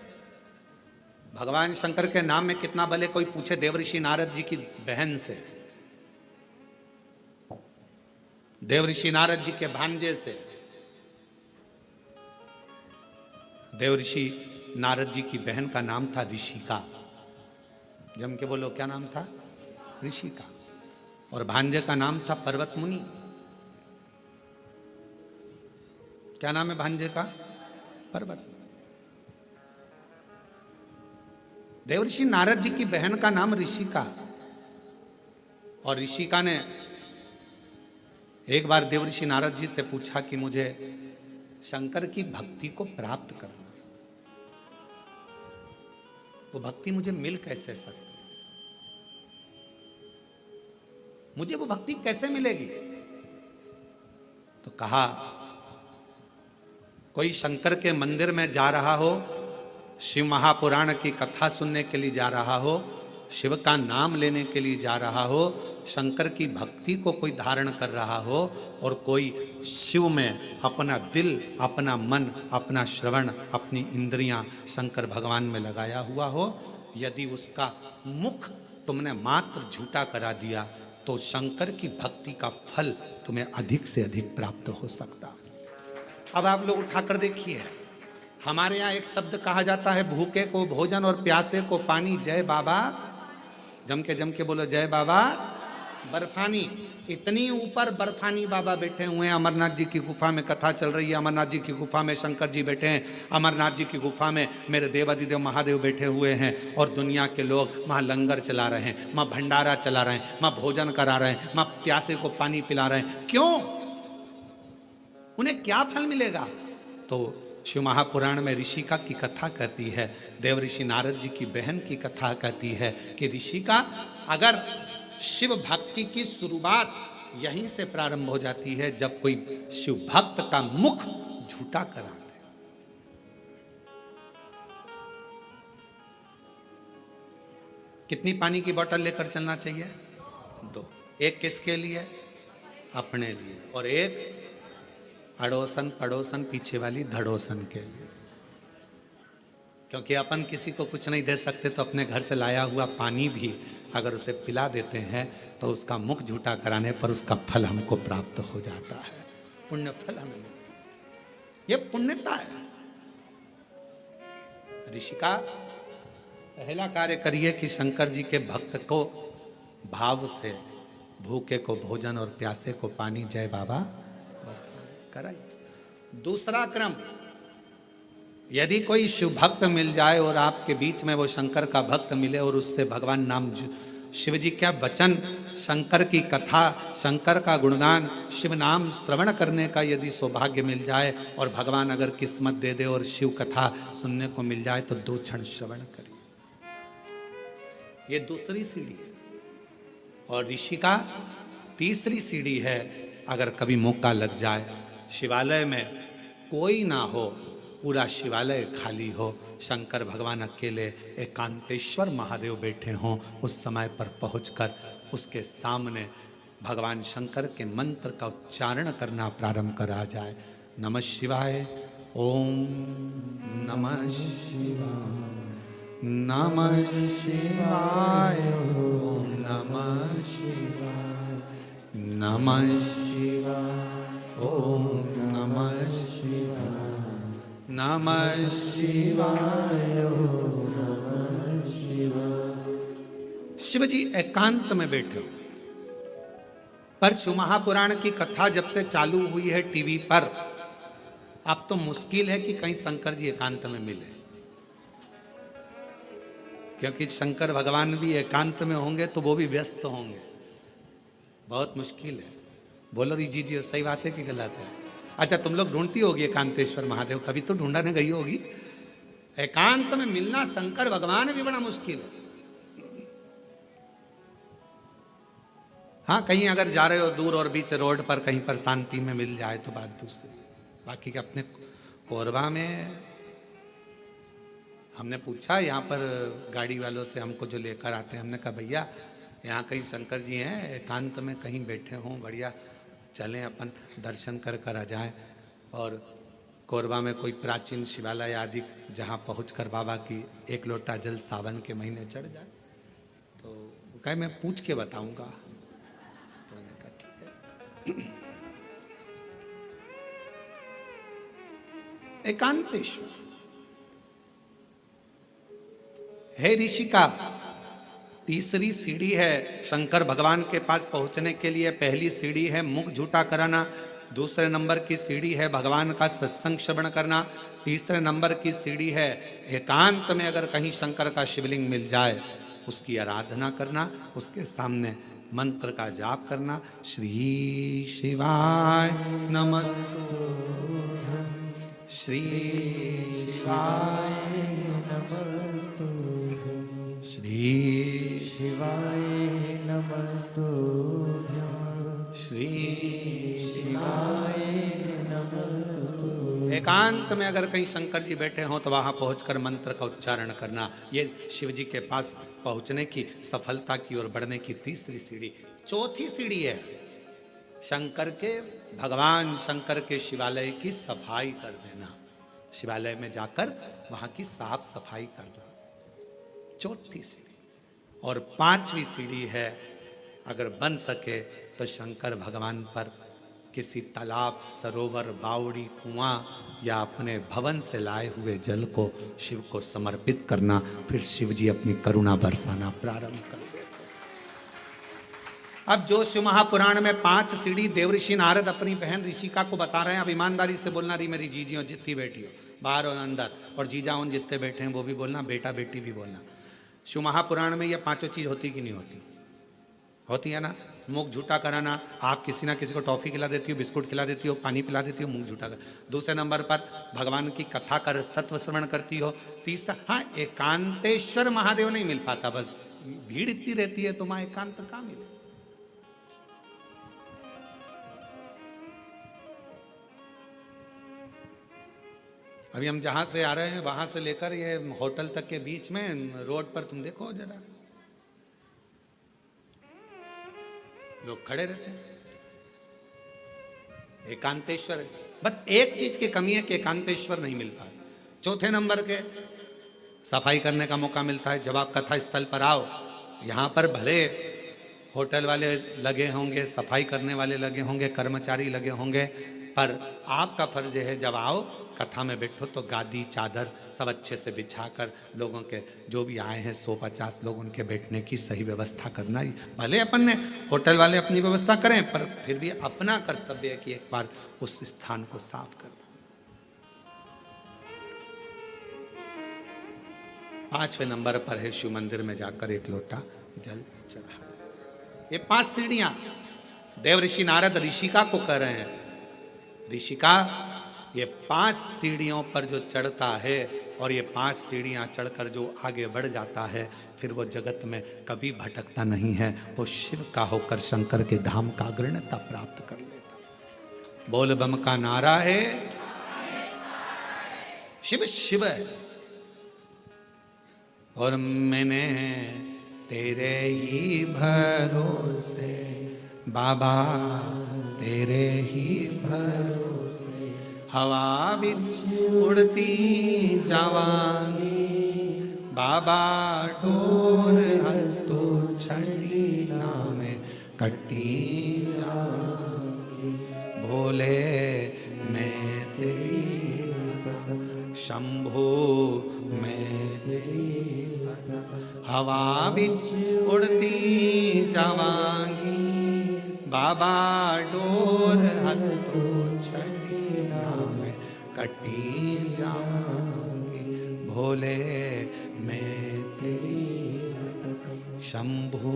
भगवान शंकर के नाम में कितना बल है। कोई पूछे देवऋषि नारद जी की बहन से, देवऋषि नारद जी के भांजे से। देवऋषि नारद जी की बहन का नाम था ऋषिका। जम के बोलो, क्या नाम था? ऋषिका। और भांजे का नाम था पर्वत मुनि। क्या नाम है भांजे का? पर्वत। देवऋषि नारद जी की बहन का नाम ऋषिका, और ऋषिका ने एक बार देवर्षि नारद जी से पूछा कि मुझे शंकर की भक्ति को प्राप्त करना, वो भक्ति मुझे मिल कैसे सकती, मुझे वो भक्ति कैसे मिलेगी? तो कहा, कोई शंकर के मंदिर में जा रहा हो, शिव महापुराण की कथा सुनने के लिए जा रहा हो, शिव का नाम लेने के लिए जा रहा हो, शंकर की भक्ति को कोई धारण कर रहा हो, और कोई शिव में अपना दिल, अपना मन, अपना श्रवण, अपनी इंद्रियां शंकर भगवान में लगाया हुआ हो, यदि उसका मुख तुमने मात्र झूठा करा दिया तो शंकर की भक्ति का फल तुम्हें अधिक से अधिक प्राप्त हो सकता। अब आप लोग उठाकर देखिए, हमारे यहाँ एक शब्द कहा जाता है, भूखे को भोजन और प्यासे को पानी। जय बाबा, जम के बोलो जय बाबा। बर्फानी, इतनी ऊपर बर्फानी बाबा बैठे हुए हैं। अमरनाथ जी की गुफा में कथा चल रही है, अमरनाथ जी की गुफा में शंकर जी बैठे हैं, अमरनाथ जी की गुफा में मेरे देवादिदेव महादेव बैठे हुए हैं, और दुनिया के लोग वहाँ लंगर चला रहे हैं, वहाँ भंडारा चला रहे हैं, वहाँ भोजन करा रहे हैं, वहाँ प्यासे को पानी पिला रहे हैं। क्यों? उन्हें क्या फल मिलेगा? तो शिव महापुराण में ऋषिका की कथा कहती है, देवऋषि नारद जी की बहन की कथा कहती है कि ऋषिका, अगर शिव भक्ति की शुरुआत यहीं से प्रारंभ हो जाती है जब कोई शिव भक्त का मुख झूठा करा दे। कितनी पानी की बोतल लेकर चलना चाहिए? 2। एक किसके लिए? अपने लिए, और एक अड़ोसन पड़ोसन पीछे वाली धड़ोसन के लिए। क्योंकि अपन किसी को कुछ नहीं दे सकते, तो अपने घर से लाया हुआ पानी भी अगर उसे पिला देते हैं तो उसका मुख झूठा कराने पर उसका फल हमको प्राप्त हो जाता है, पुण्य फल हमें मिलता है। ये पुण्यता है। ऋषिका, पहला कार्य करिए कि शंकर जी के भक्त को भाव से, भूखे को भोजन और प्यासे को पानी, जय बाबा कराइए। दूसरा क्रम, यदि कोई शिव भक्त मिल जाए और आपके बीच में वो शंकर का भक्त मिले और उससे भगवान नाम, शिव जी क्या वचन, शंकर की कथा, शंकर का गुणगान, शिव नाम श्रवण करने का यदि सौभाग्य मिल जाए, और भगवान अगर किस्मत दे दे और शिव कथा सुनने को मिल जाए, तो 2 क्षण श्रवण करिए। ये दूसरी सीढ़ी है। और ऋषि का तीसरी सीढ़ी है, अगर कभी मौका लग जाए, शिवालय में कोई ना हो, पूरा शिवालय खाली हो, शंकर भगवान अकेले एकांतेश्वर महादेव बैठे हों, उस समय पर पहुंचकर उसके सामने भगवान शंकर के मंत्र का उच्चारण करना प्रारंभ करा जाए। नमः शिवाय, ओम नमः शिवाय, नमः शिवाय, ओम नमः शिवाय, नमः शिवाय, ओम नमः शिवाय, नमः शिवाय, ओम नमः शिवाय। शिव जी एकांत में बैठे हो, पर शिव महापुराण की कथा जब से चालू हुई है टीवी पर, अब तो मुश्किल है कि कहीं शंकर जी एकांत में मिले, क्योंकि शंकर भगवान भी एकांत में होंगे तो वो भी व्यस्त होंगे, बहुत मुश्किल है। बोलो री जी, सही बात है कि गलत है? अच्छा, तुम लोग ढूंढती होगी एकांतेश्वर महादेव, कभी तो ढूंढने गई होगी। एकांत में मिलना शंकर भगवान भी बड़ा मुश्किल है। हाँ, कहीं अगर जा रहे हो दूर और बीच रोड पर कहीं पर शांति में मिल जाए तो बात दूसरी। बाकी के अपने कोरबा में हमने पूछा, यहाँ पर गाड़ी वालों से हमको जो लेकर आते हैं, हमने कहा भैया यहाँ कहीं शंकर जी हैं एकांत में कहीं बैठे हों, बढ़िया चलें अपन दर्शन कर आ जाएं, और कोरबा में कोई प्राचीन शिवालय आदि जहाँ पहुंचकर बाबा की 1 लोटा जल सावन के महीने चढ़ जाए। तो कहे मैं पूछ के बताऊंगा। तो मैंने कहा ठीक है। एकांतेश्वर है ऋषि का तीसरी सीढ़ी है शंकर भगवान के पास पहुंचने के लिए। पहली सीढ़ी है मुख झूठा कराना, दूसरे नंबर की सीढ़ी है भगवान का सत्संग श्रवण करना, तीसरे नंबर की सीढ़ी है एकांत में अगर कहीं शंकर का शिवलिंग मिल जाए उसकी आराधना करना, उसके सामने मंत्र का जाप करना। श्री शिवाय नमस्तु, श्री शिवाय नमस्तुभ्यं, श्री शिवाय नमस्तुभ्यं, श्री शिवाय नमस्तुभ्यं। एकांत में अगर कहीं शंकर जी बैठे हों तो वहां पहुंचकर मंत्र का उच्चारण करना। ये शिव जी के पास पहुंचने की, सफलता की ओर बढ़ने की तीसरी सीढ़ी। चौथी सीढ़ी है शंकर के, भगवान शंकर के शिवालय की सफाई कर देना। शिवालय में जाकर वहां की साफ सफाई करना, चौथी सीढ़ी। और पांचवी सीढ़ी है, अगर बन सके तो शंकर भगवान पर किसी तालाब, सरोवर, बावड़ी, कुआं या अपने भवन से लाए हुए जल को शिव को समर्पित करना। फिर शिव जी अपनी करुणा बरसाना प्रारंभ कर देते। अब जो शिव महापुराण में 5 सीढ़ी देवऋषि नारद अपनी बहन ऋषिका को बता रहे हैं। अब ईमानदारी से बोलना, रही मेरी जीजियों जितनी बेटी हो बाहर और अंदर, और जीजा उन जितने बैठे हैं वो भी बोलना, बेटा बेटी भी बोलना। शिव महापुराण में ये 5 चीज होती कि नहीं होती? होती है ना। मुख झूठा कराना, आप किसी ना किसी को टॉफी खिला देती हो, बिस्कुट खिला देती हो, पानी पिला देती हो, मुख झूठा कर। दूसरे नंबर पर भगवान की कथा का तत्व श्रवण करती हो। तीसरा, हाँ, एकांतेश्वर महादेव नहीं मिल पाता, बस भीड़ इतनी रहती है तो वहां एकांत कहाँ मिले। अभी हम जहां से आ रहे हैं वहां से लेकर ये होटल तक के बीच में रोड पर तुम देखो जरा, लोग खड़े रहते हैं। एकांतेश्वर है। बस एक चीज की कमी है कि एकांतेश्वर नहीं मिल पाता। चौथे नंबर के सफाई करने का मौका मिलता है। जब आप कथा स्थल पर आओ, यहां पर भले होटल वाले लगे होंगे, सफाई करने वाले लगे होंगे, कर्मचारी लगे होंगे, पर आपका फर्ज है जब आओ कथा में बैठो तो गादी चादर सब अच्छे से बिछाकर लोगों के, जो भी आए हैं 150 लोग, उनके बैठने की सही व्यवस्था करना। भले अपन ने होटल वाले अपनी व्यवस्था करें, पर फिर भी अपना कर्तव्य है कि एक बार उस स्थान को साफ कर दो। 5वें नंबर पर है शिव मंदिर में जाकर एक लोटा जल चढ़ा। ये 5 सीढ़ियां देवऋषि नारद ऋषिका को कह रहे हैं। ऋषिका, ये 5 सीढ़ियों पर जो चढ़ता है और ये 5 सीढ़ियां चढ़कर जो आगे बढ़ जाता है, फिर वो जगत में कभी भटकता नहीं है। वो शिव का होकर शंकर के धाम का अग्रण्यता प्राप्त कर लेता। बोल बम का नारा है, शिव शिव है। और मैंने तेरे ही भरोसे बाबा, तेरे ही भरोसे हवा बिच उड़ती जावांगी बाबा, डोर हत्थू छड़ी नाम कट्टी जावांगी। भोले मैं तेरी भक्त, शंभो मैं तेरी भक्त, हवा बिच उड़ती जावांगी बाबा, डोर हत्थू छड़ी नाम कटी जावांगी। भोले मैं तेरी भक्त, शंभो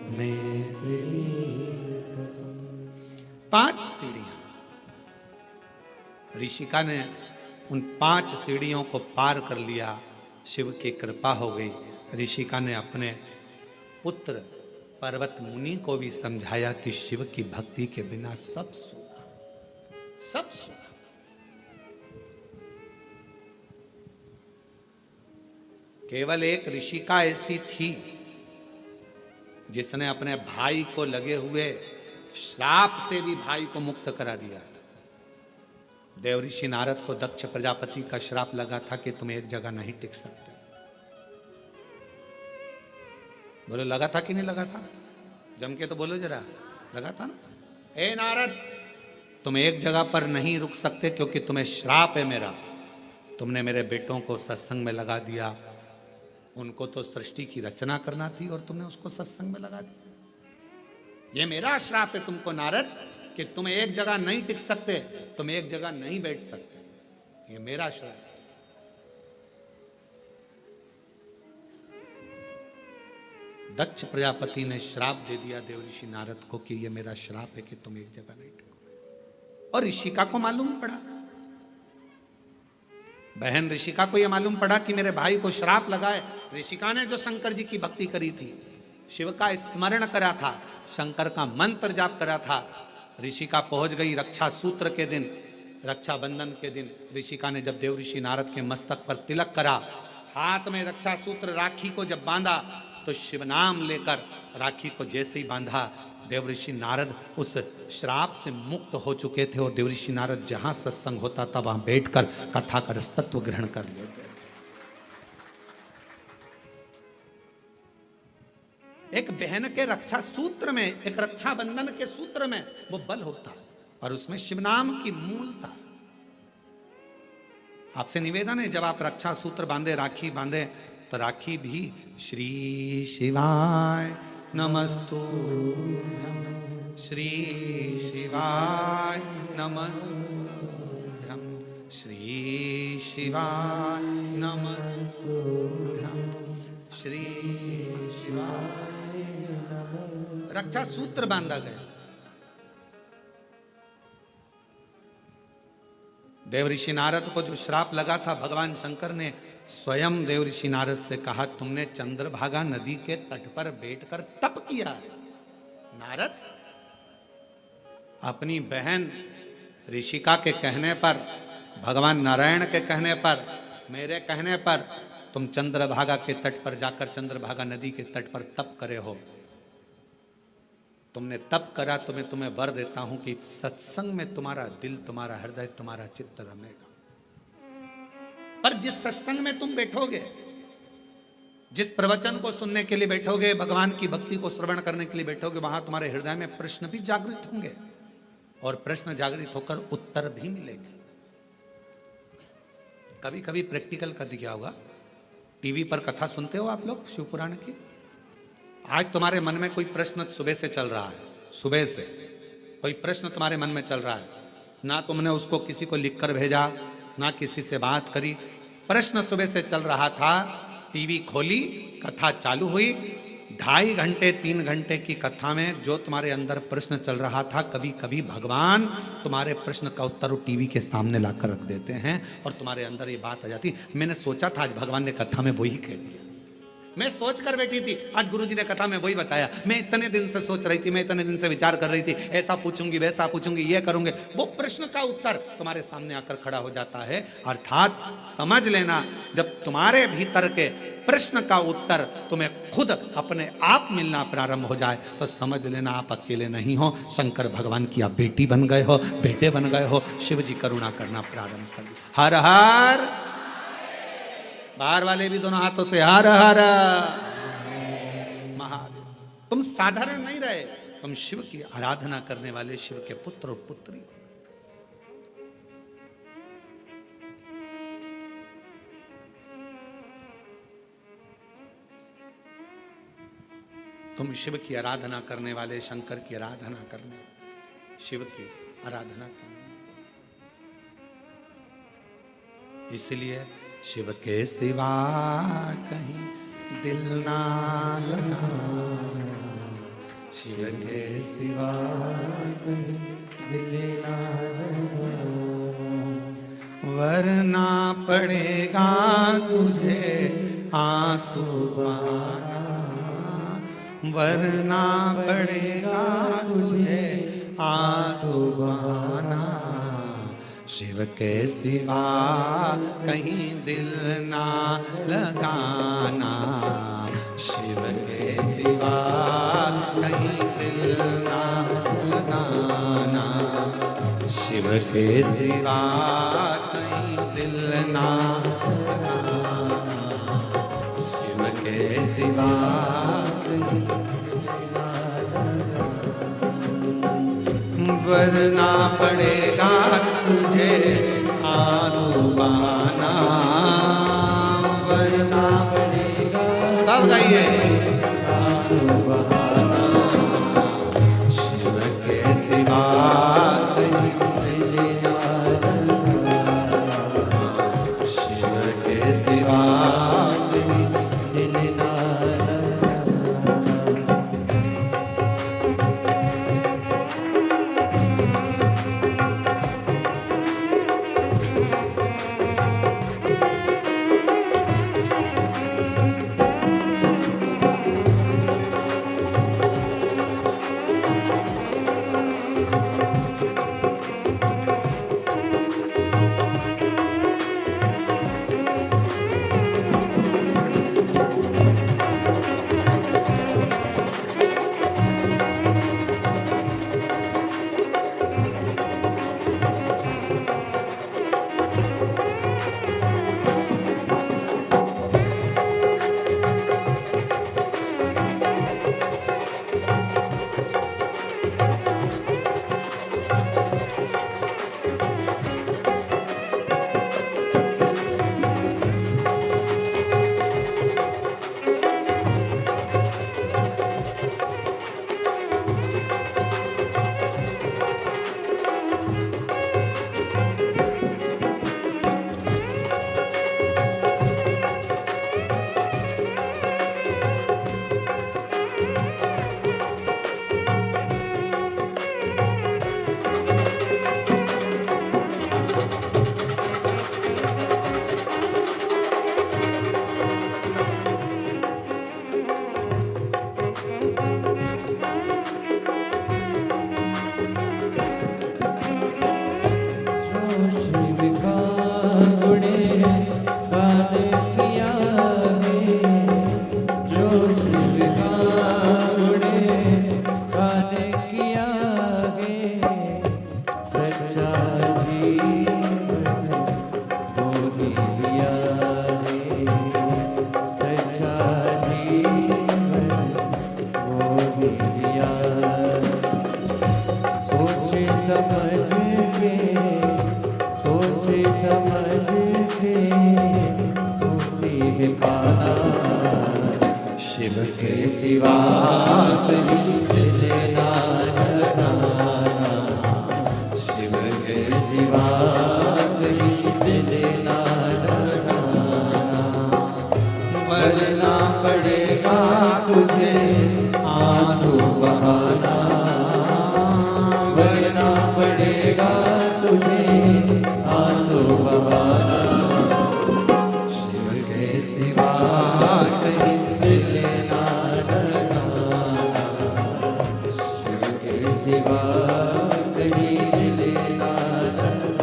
मैं तेरी भक्त। 5 सीढ़ियां ऋषिका ने उन 5 सीढ़ियों को पार कर लिया। शिव की कृपा हो गई। ऋषिका ने अपने पुत्र पर्वत मुनि को भी समझाया कि शिव की भक्ति के बिना सब सूखा, सब सूखा। केवल एक ऋषिका ऐसी थी जिसने अपने भाई को लगे हुए श्राप से भी भाई को मुक्त करा दिया था। देवऋषि नारद को दक्ष प्रजापति का श्राप लगा था कि तुम एक जगह नहीं टिक सकते। बोलो लगा था कि नहीं लगा था? जम के तो बोलो जरा, लगा था ना? ए नारद, तुम एक जगह पर नहीं रुक सकते क्योंकि तुम्हें श्राप है मेरा। तुमने मेरे बेटों को सत्संग में लगा दिया। उनको तो सृष्टि की रचना करना थी और तुमने उसको सत्संग में लगा दिया। ये मेरा श्राप है तुमको नारद कि तुम एक जगह नहीं टिक सकते, तुम एक जगह नहीं बैठ सकते। ये मेरा श्राप। दक्ष प्रजापति ने श्राप दे दिया देवऋषि नारद को कि ये मेरा श्राप है कि तुम एक जगह नहीं टिको। और ऋषिका को मालूम पड़ा, बहन ऋषिका को यह मालूम पड़ा कि मेरे भाई को श्राप लगा है। ऋषिका ने जो शंकर जी की भक्ति करी थी, शिव का स्मरण करा था, शंकर का मंत्र जाप करा था, ऋषिका पहुंच गई रक्षा सूत्र के दिन, रक्षाबंधन के दिन। ऋषिका ने जब देवऋषि नारद के मस्तक पर तिलक करा, हाथ में रक्षा सूत्र राखी को जब बांधा, तो शिव नाम लेकर राखी को जैसे ही बांधा, देवऋषि नारद उस श्राप से मुक्त हो चुके थे। और देवऋषि नारद जहां सत्संग होता था वहां बैठकर कथा का रसतत्व ग्रहण कर लेते। एक बहन के रक्षा सूत्र में, एक रक्षाबंधन के सूत्र में वो बल होता है और उसमें शिव नाम की मूलता। आपसे निवेदन है, जब आप रक्षा सूत्र बांधे, राखी बांधे, तो राखी भी श्री शिवाय नमस्तुभ्यं, श्री शिवाय नमस्तुभ्यं, श्री शिवाय नमस्तुभ्यं, श्री शिवाय नमस्तुभ्यं। रक्षा सूत्र बांधा गया। देवऋषि नारद को जो श्राप लगा था, भगवान शंकर ने स्वयं देवऋषि नारद से कहा, तुमने चंद्रभागा नदी के तट पर बैठकर तप किया है। नारद, अपनी बहन ऋषिका के कहने पर, भगवान नारायण के कहने पर, मेरे कहने पर तुम चंद्रभागा के तट पर जाकर चंद्रभागा नदी के तट पर तप करे हो। तुमने तप करा तो मैं तुम्हें वर देता हूं कि सत्संग में तुम्हारा दिल, तुम्हारा हृदय, तुम्हारा चित्त रमेगा। पर जिस सत्संग में तुम बैठोगे, जिस प्रवचन को सुनने के लिए बैठोगे, भगवान की भक्ति को श्रवण करने के लिए बैठोगे, वहां तुम्हारे हृदय में प्रश्न भी जागृत होंगे और प्रश्न जागृत होकर उत्तर भी मिलेंगे। कभी कभी प्रैक्टिकल कर दिया होगा, टीवी पर कथा सुनते हो आप लोग शिव पुराण की। आज तुम्हारे मन में कोई प्रश्न सुबह से चल रहा है, सुबह से कोई प्रश्न तुम्हारे मन में चल रहा है, ना तुमने उसको किसी को लिखकर भेजा, ना किसी से बात करी, प्रश्न सुबह से चल रहा था, टीवी खोली, कथा चालू हुई, 2.5 घंटे 3 घंटे की कथा में जो तुम्हारे अंदर प्रश्न चल रहा था, कभी कभी भगवान तुम्हारे प्रश्न का उत्तर टीवी के सामने लाकर रख देते हैं और तुम्हारे अंदर ये बात आ जाती, मैंने सोचा था आज भगवान ने कथा में वही कह दिया, मैं सोच कर बैठी थी आज गुरुजी ने कथा में वही बताया, मैं इतने दिन से सोच रही थी, मैं इतने दिन से विचार कर रही थी, ऐसा पूछूंगी, वैसा पूछूंगी, ये करूंगे, वो प्रश्न का उत्तर तुम्हारे सामने आकर खड़ा हो जाता है। अर्थात समझ लेना, जब तुम्हारे भीतर के प्रश्न का उत्तर तुम्हें खुद अपने आप मिलना प्रारंभ हो जाए तो समझ लेना आप अकेले नहीं हो, शंकर भगवान की आप बेटी बन गए हो, बेटे बन गए हो, शिव जी करुणा करना प्रारंभ कर दिया। हर हर, बाहर वाले भी दोनों हाथों से हर हर महादेव। तुम साधारण नहीं रहे, तुम शिव की आराधना करने वाले शिव के पुत्र और पुत्री। तुम शिव की आराधना करने वाले, शंकर की आराधना करने, शिव की आराधना करने। इसलिए शिव के सिवा कहीं दिल ना लगा, शिव के सिवा कहीं दिल ना लगा, वरना पड़ेगा तुझे आंसू बहाना, वरना पड़ेगा तुझे आंसू बहाना, शिव के सिवा कहीं दिल ना लगाना, शिव के सिवा कहीं दिल ना लगाना, शिव के सिवा कहीं दिल ना लगाना, शिव के सिवा वरना पड़ेगा तुझे आंसू बहाना, वरना पड़ेगा, सब गाइए, आंसू बहाना, शिव के सिवा कहीं दिल ना लगाना, शिव के सिवा कहीं दिल ना लगाना, समझ के, सोच समझ के मुक्ति है पाना। शिव के सिवा कहीं लेना लगाना, शिव के सिवा कहीं लेना लगाना। वरना पड़ेगा तुझे आंसू बहाना, वरना पड़ेगा तुझे आंसू बहाना। शिव के सिवा कहीं लेना लगाना, शिव के सिवा कहीं लेना लगाना।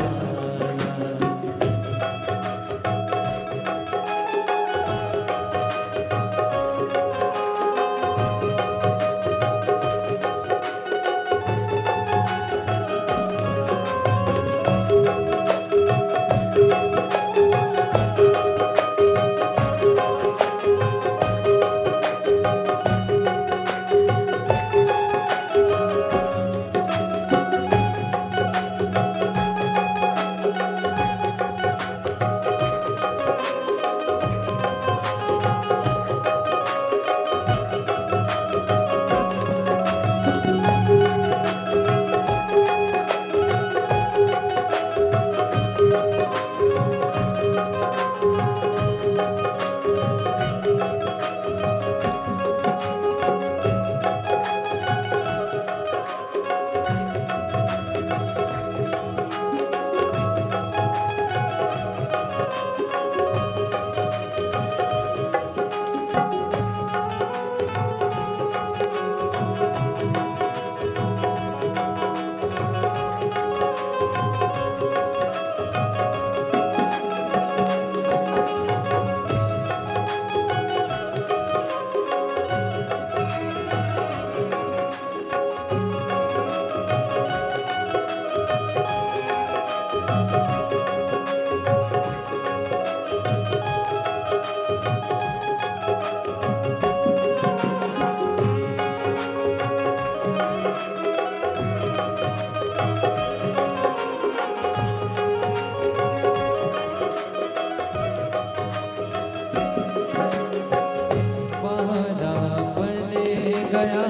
गया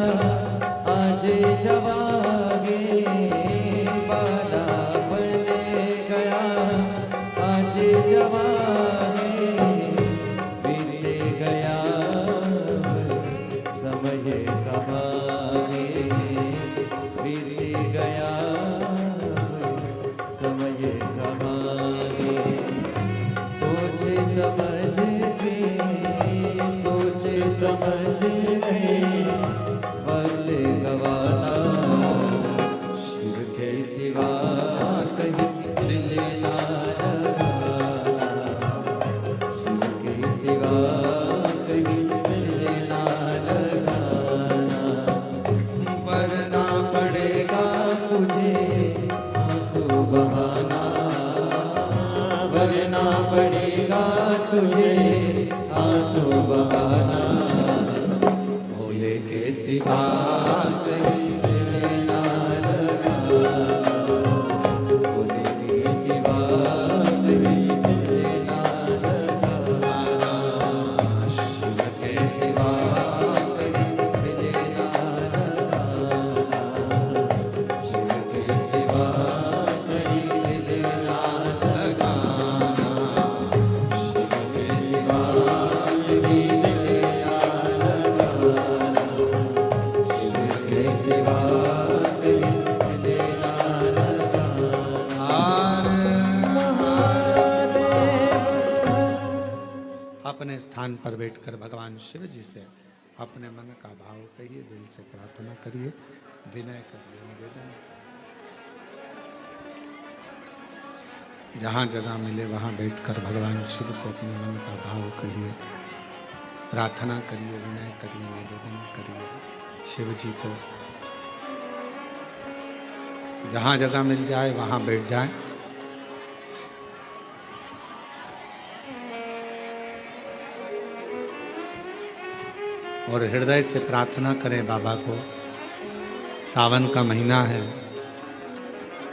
आज जवागे, बाला बने गया आज जवागे। बीते गया समय कमागे, बीते गया समय कमागे। सोच समझ के, सोच समझ के वक्त गवाना। शिव के सिवा कहीं दिल ना लगाना, शिव के सिवा कहीं दिल ना लगाना। वरना पड़ेगा तुझे आंसू बहाना, वरना पड़ेगा तुझे आंसू बहाना। भोले के सिवा कहीं दिल ना लगाना, भोले के सिवा कहीं दिल ना लगाना। शिव के सिवा कहीं दिल ना लगाना, शिव के सिवा कहीं दिल ना लगाना। शिव के सिवा कहीं दिल ना लगाना, शिव के सिवा कहीं दिल ना लगाना। अपने स्थान पर बैठकर भगवान शिव जी से अपने मन का भाव कहिए, दिल से प्रार्थना करिए, विनय करिए, निवेदन। जहाँ जगह मिले वहाँ बैठकर भगवान शिव को अपने मन का भाव कहिए, प्रार्थना करिए, विनय करिए, निवेदन करिए शिव जी को। जहाँ जगह मिल जाए वहाँ बैठ जाए। और हृदय से प्रार्थना करें बाबा को। सावन का महीना है,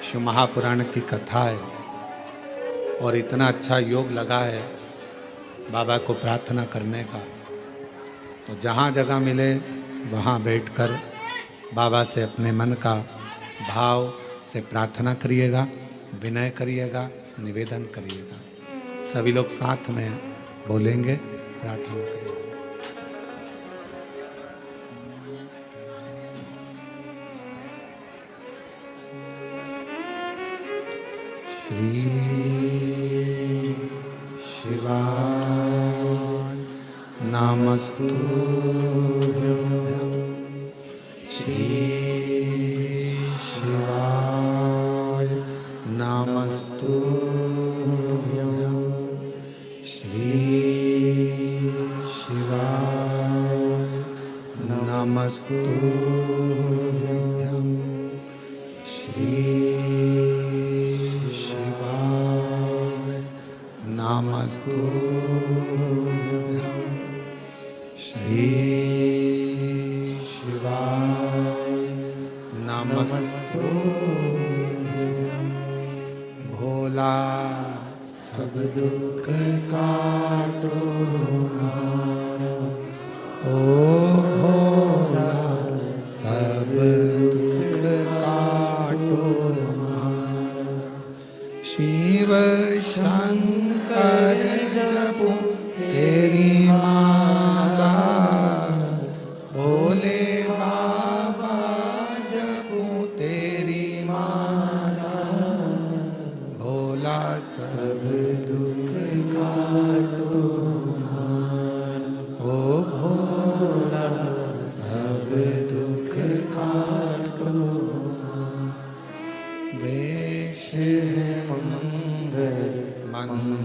शिव महापुराण की कथा है और इतना अच्छा योग लगा है बाबा को प्रार्थना करने का। तो जहाँ जगह मिले वहाँ बैठकर बाबा से अपने मन का भाव से प्रार्थना करिएगा, विनय करिएगा, निवेदन करिएगा। सभी लोग साथ में बोलेंगे, प्रार्थना करिएगा। श्री शिवाय नमस्तुभ्यं। श्री शिवाय नमस्तुभ्यं। श्री शिवाय नमस्तुभ्यं। श्री नमस्तुभ्यं। श्री शिवाय नमस्तुभ्यं। भोला सब दुख काटो हमारा, ओ भोला सब दुख काटो हमारा। शिव शंकर जपो तेरी माला, भोले बाबा जपो तेरी माला। भोला सब दुख काटो हमारा, ओ भोला सब दुख काटो। वेश है मंगलकारी,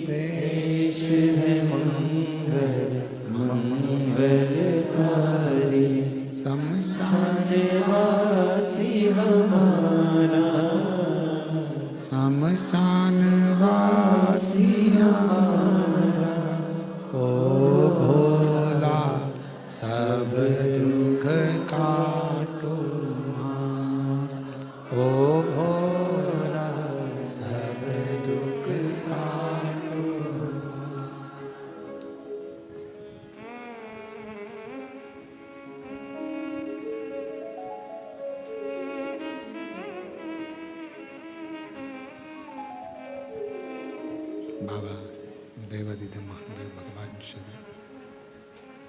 वेश है मंगलकारी। शमशान वासी हमारा, शमशान वासी हमारा। ओ भोला सब दुख काटो हमारा, ओ भोला सब दुख काटो। बाबा देवादिदेव महादेव भगवान शिव,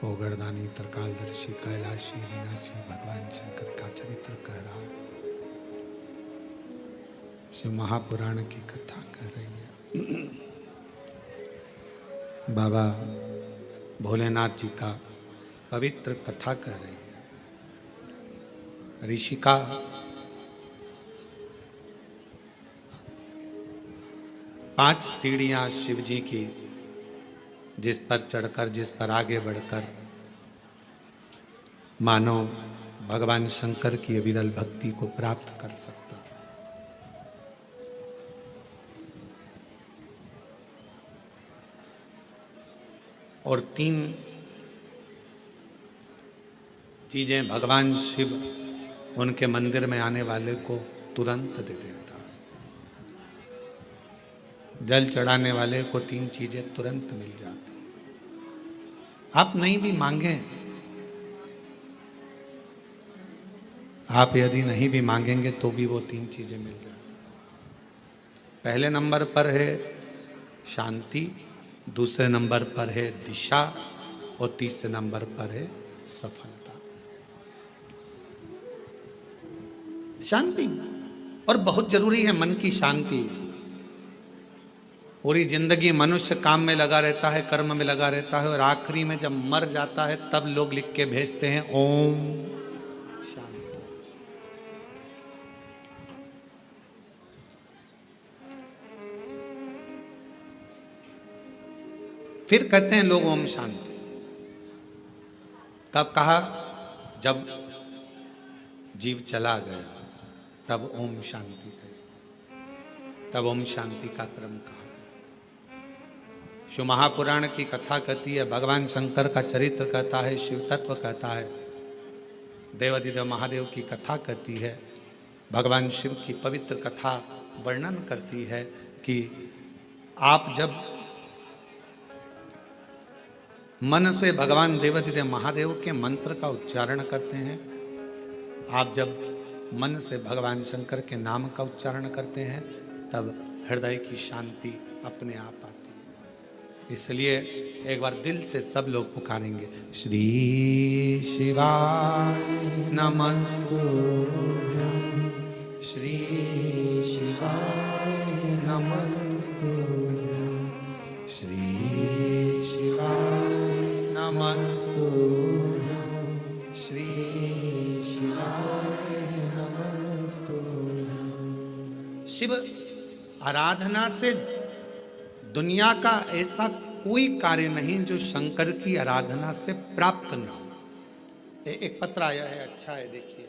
ओगरदानी त्रिकालदर्शी कैलाशी विनाशी भगवान शंकर का चरित्र कह रहा है। शिव महापुराण की कथा कह रही है। बाबा भोलेनाथ जी का पवित्र कथा कह रही है। ऋषिका पांच सीढ़ियां शिव जी की, जिस पर चढ़कर, जिस पर आगे बढ़कर मानव भगवान शंकर की अविरल भक्ति को प्राप्त कर सकता। और तीन चीजें भगवान शिव उनके मंदिर में आने वाले को तुरंत दे देता। जल चढ़ाने वाले को तीन चीजें तुरंत मिल जाती। आप नहीं भी मांगे, आप यदि नहीं भी मांगेंगे तो भी वो तीन चीजें मिल जाती। पहले नंबर पर है शांति, दूसरे नंबर पर है दिशा और तीसरे नंबर पर है सफलता। शांति और बहुत जरूरी है, मन की शांति। पूरी जिंदगी मनुष्य काम में लगा रहता है, कर्म में लगा रहता है, और आखिरी में जब मर जाता है तब लोग लिख के भेजते हैं ओम शांति। फिर कहते हैं लोग ओम शांति। कब कहा? जब जीव चला गया तब ओम शांति कही, तब ओम शांति का क्रम कहा। शिव महापुराण की कथा कहती है, भगवान शंकर का चरित्र कहता है, शिव तत्व कहता है देवाधिदेव महादेव की कथा कहती है, भगवान शिव की पवित्र कथा वर्णन करती है कि आप जब मन से भगवान देवाधिदेव महादेव के मंत्र का उच्चारण करते हैं, आप जब मन से भगवान शंकर के नाम का उच्चारण करते हैं, तब हृदय की शांति अपने आप आती है। इसलिए एक बार दिल से सब लोग पुकारेंगे, श्री शिवाय नमस्तुभ्यं, श्री शिवाय नमस्तुभ्यं, श्री शिवाय नमस्तुभ्यं, श्री शिवाय नमस्तुभ्यं। शिव आराधना से दुनिया का ऐसा कोई कार्य नहीं जो शंकर की आराधना से प्राप्त न हो। एक पत्र आया है, अच्छा है, देखिए।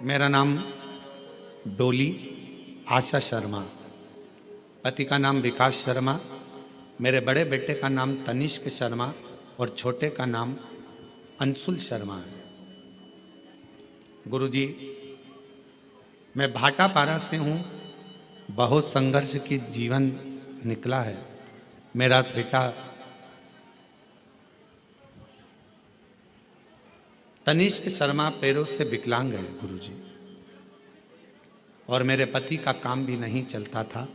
मेरा नाम डोली आशा शर्मा, पति का नाम विकास शर्मा, मेरे बड़े बेटे का नाम तनिष्क शर्मा और छोटे का नाम अंशुल शर्मा है। गुरुजी, मैं भाटापारा से हूँ। बहुत संघर्ष की जीवन निकला है। मेरा बेटा तनिष्क शर्मा पैरों से विकलांग है गुरुजी, और मेरे पति का काम भी नहीं चलता था।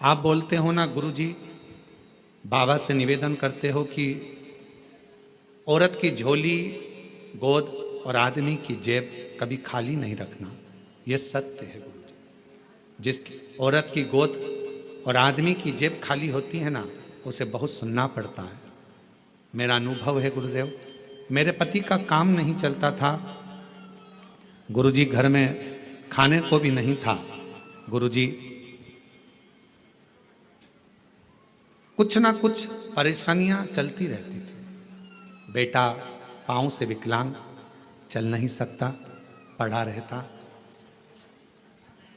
आप बोलते हो ना गुरुजी, बाबा से निवेदन करते हो कि औरत की झोली, गोद और आदमी की जेब कभी खाली नहीं रखना। यह सत्य है गुरुजी। जिस औरत की गोद और आदमी की जेब खाली होती है ना, उसे बहुत सुनना पड़ता है। मेरा अनुभव है गुरुदेव। मेरे पति का काम नहीं चलता था गुरुजी, घर में खाने को भी नहीं था गुरुजी। कुछ ना कुछ परेशानियां चलती रहती थी। बेटा पांव से विकलांग, चल नहीं सकता, पड़ा रहता।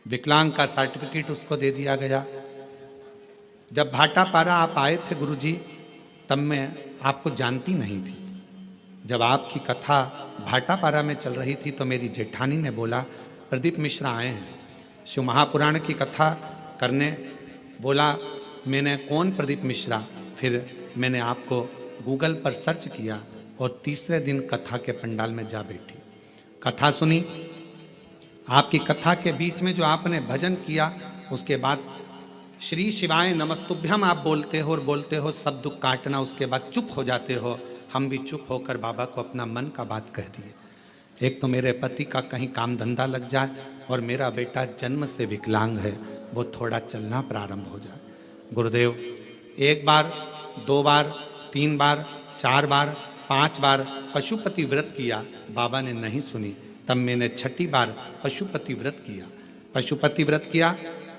विकलांग का सर्टिफिकेट उसको दे दिया गया। जब भाटापारा आप आए थे गुरुजी, तब मैं आपको जानती नहीं थी। जब आपकी कथा भाटापारा में चल रही थी तो मेरी जेठानी ने बोला, प्रदीप मिश्रा आए हैं शिव महापुराण की कथा करने। बोला, मैंने कौन प्रदीप मिश्रा? फिर मैंने आपको गूगल पर सर्च किया और तीसरे दिन कथा के पंडाल में जा बैठी, कथा सुनी। आपकी कथा के बीच में जो आपने भजन किया, उसके बाद श्री शिवाय नमस्तुभ्यम आप बोलते हो और बोलते हो सब दुख काटना, उसके बाद चुप हो जाते हो। हम भी चुप होकर बाबा को अपना मन का बात कह दिए। एक तो मेरे पति का कहीं काम धंधा लग जाए और मेरा बेटा जन्म से विकलांग है, वो थोड़ा चलना प्रारंभ हो जाए। गुरुदेव, 1 बार, 2 बार, 3 बार, 4 बार, 5 बार पशुपति व्रत किया, बाबा ने नहीं सुनी। तब मैंने 6ठी बार पशुपति व्रत किया। पशुपति व्रत किया,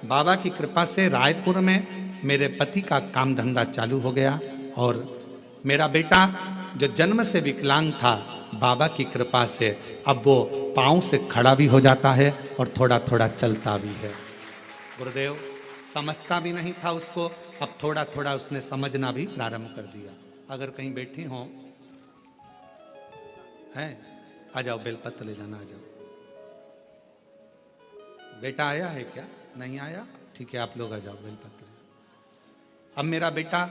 बाबा की कृपा से रायपुर में मेरे पति का काम धंधा चालू हो गया और मेरा बेटा जो जन्म से विकलांग था, बाबा की कृपा से अब वो पाँव से खड़ा भी हो जाता है और थोड़ा थोड़ा चलता भी है। गुरुदेव, समझता भी नहीं था उसको, अब थोड़ा थोड़ा उसने समझना भी प्रारंभ कर दिया। अगर कहीं बैठी हो हैं, आ जाओ, बेलपत्र ले जाना, आ जाओ। बेटा आया है क्या? नहीं आया? ठीक है, आप लोग आ जाओ, बेलपत्र। अब मेरा बेटा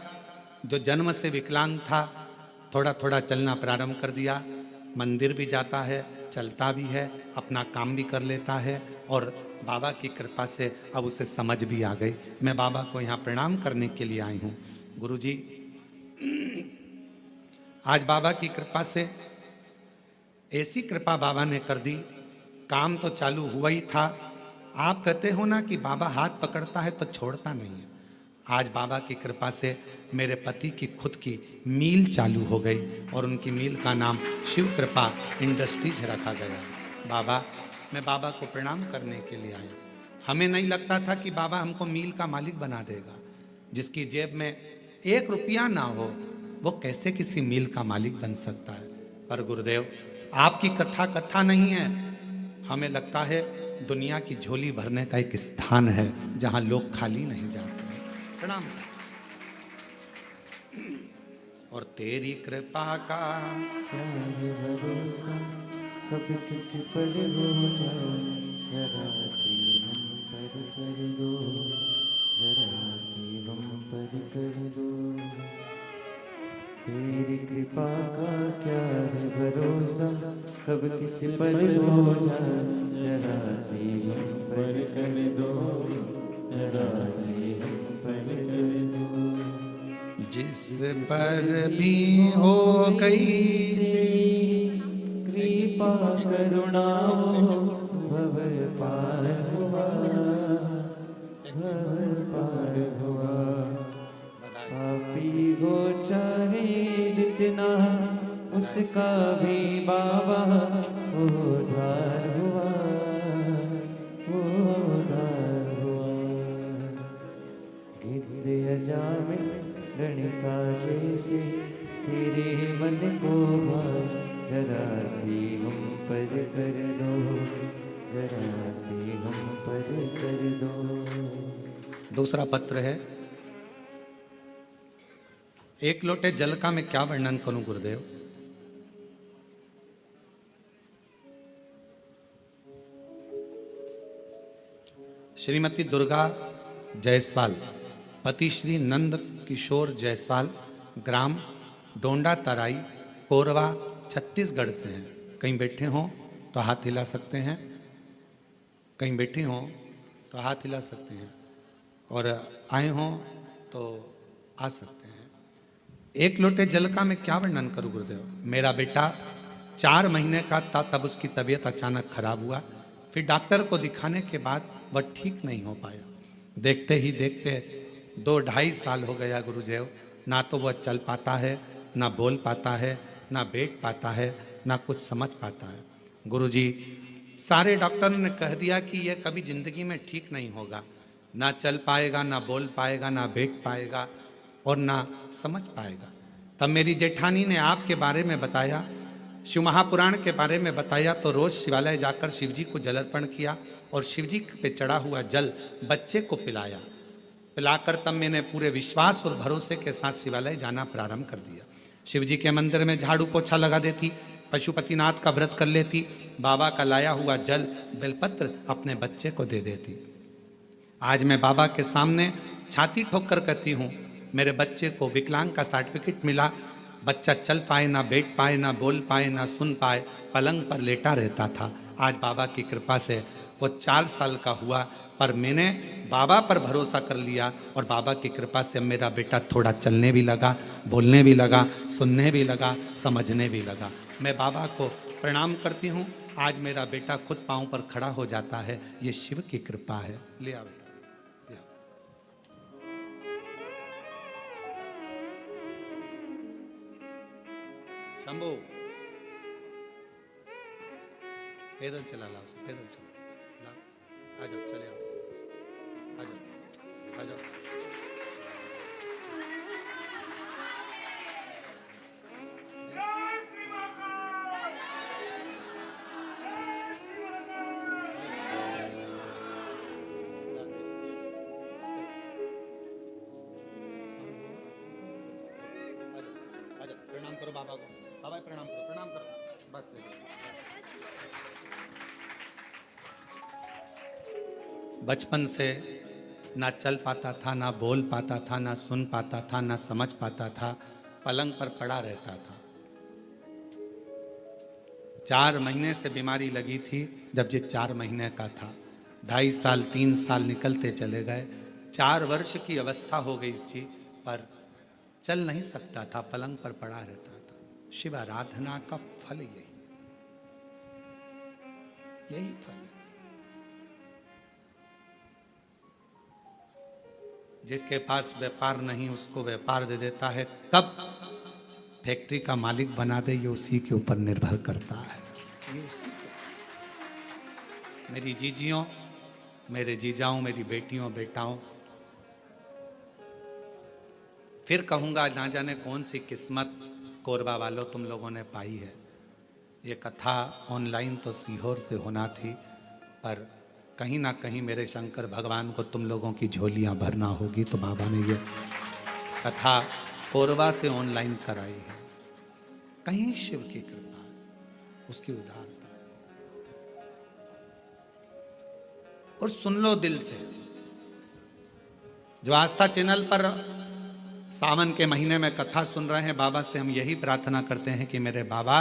जो जन्म से विकलांग था, थोड़ा थोड़ा चलना प्रारंभ कर दिया। मंदिर भी जाता है, चलता भी है, अपना काम भी कर लेता है और बाबा की कृपा से अब उसे समझ भी आ गई। मैं बाबा को यहाँ प्रणाम करने के लिए आई हूँ। गुरुजी, आज बाबा की कृपा से ऐसी कृपा बाबा ने कर दी, काम तो चालू हुआ ही था। आप कहते हो ना कि बाबा हाथ पकड़ता है तो छोड़ता नहीं है। आज बाबा की कृपा से मेरे पति की खुद की मील चालू हो गई और उनकी मील का नाम शिव कृपा इंडस्ट्रीज रखा गया। बाबा, मैं बाबा को प्रणाम करने के लिए आया। हमें नहीं लगता था कि बाबा हमको मील का मालिक बना देगा। जिसकी जेब में 1 रुपया ना हो वो कैसे किसी मील का मालिक बन सकता है। पर गुरुदेव आपकी कथा कथा नहीं है, हमें लगता है दुनिया की झोली भरने का एक स्थान है जहां लोग खाली नहीं जाते। प्रणाम। और तेरी कृपा का क्या है भरोसा, कब किस पर हो जाए, जरा सी हम पर कर दो, जरा सी हम पर कर दो। तेरी कृपा का क्या है भरोसा, कब किस पर हो जाए, जरा सी हम पर कर दो, जरा सी हम पर कर दो। जिस पर भी हो गई कृपा करुणा वो भव पार हुआ, भव पार हुआ। पापी हो चाहे जितना, उसका भी बाबा उद्धार हुआ, उद्धार हुआ। गिद्ध अजामिल गणिका जैसे तेरे मन को भाए, जरा सी हम पर कर दो, जरा सी हम पर कर दो। दूसरा पत्र है, एक लोटे जल का मैं क्या वर्णन करूं गुरुदेव। श्रीमती दुर्गा जायसवाल, पति श्री नंद किशोर जायसवाल, ग्राम डोंडा तराई, कोरवा, छत्तीसगढ़ से हैं। कहीं बैठे हों तो हाथ हिला सकते हैं, कहीं बैठे हों तो हाथ हिला सकते हैं, और आए हों तो आ सकते हैं। एक लोटे जल का मैं क्या वर्णन करूं गुरुदेव। मेरा बेटा 4 महीने का था तब उसकी तबीयत अचानक खराब हुआ। फिर डॉक्टर को दिखाने के बाद वह ठीक नहीं हो पाया। देखते ही देखते 2-2.5 साल हो गया गुरुदेव। ना तो वह चल पाता है, ना बोल पाता है, ना बैठ पाता है, ना कुछ समझ पाता है। गुरुजी सारे डॉक्टर ने कह दिया कि यह कभी जिंदगी में ठीक नहीं होगा। ना चल पाएगा, ना बोल पाएगा, ना बैठ पाएगा और ना समझ पाएगा। तब मेरी जेठानी ने आपके बारे में बताया, शिव महापुराण के बारे में बताया, तो रोज शिवालय जाकर शिव जी को जल अर्पण किया और शिव जी पे चढ़ा हुआ जल बच्चे को पिलाया। पिलाकर तब मैंने पूरे विश्वास और भरोसे के साथ शिवालय जाना प्रारंभ कर दिया। शिव जी के मंदिर में झाड़ू पोछा लगा देती, पशुपतिनाथ का व्रत कर लेती, बाबा का लाया हुआ जल बेलपत्र अपने बच्चे को दे देती। आज मैं बाबा के सामने छाती ठोक कर कहती हूँ, मेरे बच्चे को विकलांग का सर्टिफिकेट मिला। बच्चा चल पाए, ना बैठ पाए, ना बोल पाए, ना सुन पाए, पलंग पर लेटा रहता था। आज बाबा की कृपा से वो 4 साल का हुआ, पर मैंने बाबा पर भरोसा कर लिया और बाबा की कृपा से मेरा बेटा थोड़ा चलने भी लगा, बोलने भी लगा, सुनने भी लगा, समझने भी लगा। मैं बाबा को प्रणाम करती हूँ। आज मेरा बेटा खुद पाँव पर खड़ा हो जाता है, ये शिव की कृपा है। ले आओ बेटा, ले आओ। शंभू पैदल चला लाओ, पैदल चला लाओ, आ जाओ, चले आओ, आ जाओ, आ जाओ। प्रणाम करो बाबा को, बाबा प्रणाम करो, प्रणाम करो, बस। बचपन से ना चल पाता था, ना बोल पाता था, ना सुन पाता था, ना समझ पाता था, पलंग पर पड़ा रहता था। 4 महीने से बीमारी लगी थी। जब ये 4 महीने का था, 2.5 साल 3 साल निकलते चले गए, 4 वर्ष की अवस्था हो गई इसकी, पर चल नहीं सकता था, पलंग पर पड़ा रहता था। शिव आराधना का फल यही फल है। जिसके पास व्यापार नहीं उसको व्यापार दे देता है, कब फैक्ट्री का मालिक बना दे ये उसी के ऊपर निर्भर करता है। ये उसी के। मेरी जीजियों, मेरे जीजाओं, मेरी बेटियों, बेटाओं, फिर कहूंगा ना जाने कौन सी किस्मत कोरबा वालों तुम लोगों ने पाई है। ये कथा ऑनलाइन तो सीहोर से होना थी, पर कहीं ना कहीं मेरे शंकर भगवान को तुम लोगों की झोलियां भरना होगी, तो बाबा ने ये कथा कोरबा से ऑनलाइन कराई है। कहीं शिव की कृपा, उसकी उदारता। और सुन लो दिल से, जो आस्था चैनल पर सावन के महीने में कथा सुन रहे हैं, बाबा से हम यही प्रार्थना करते हैं कि मेरे बाबा,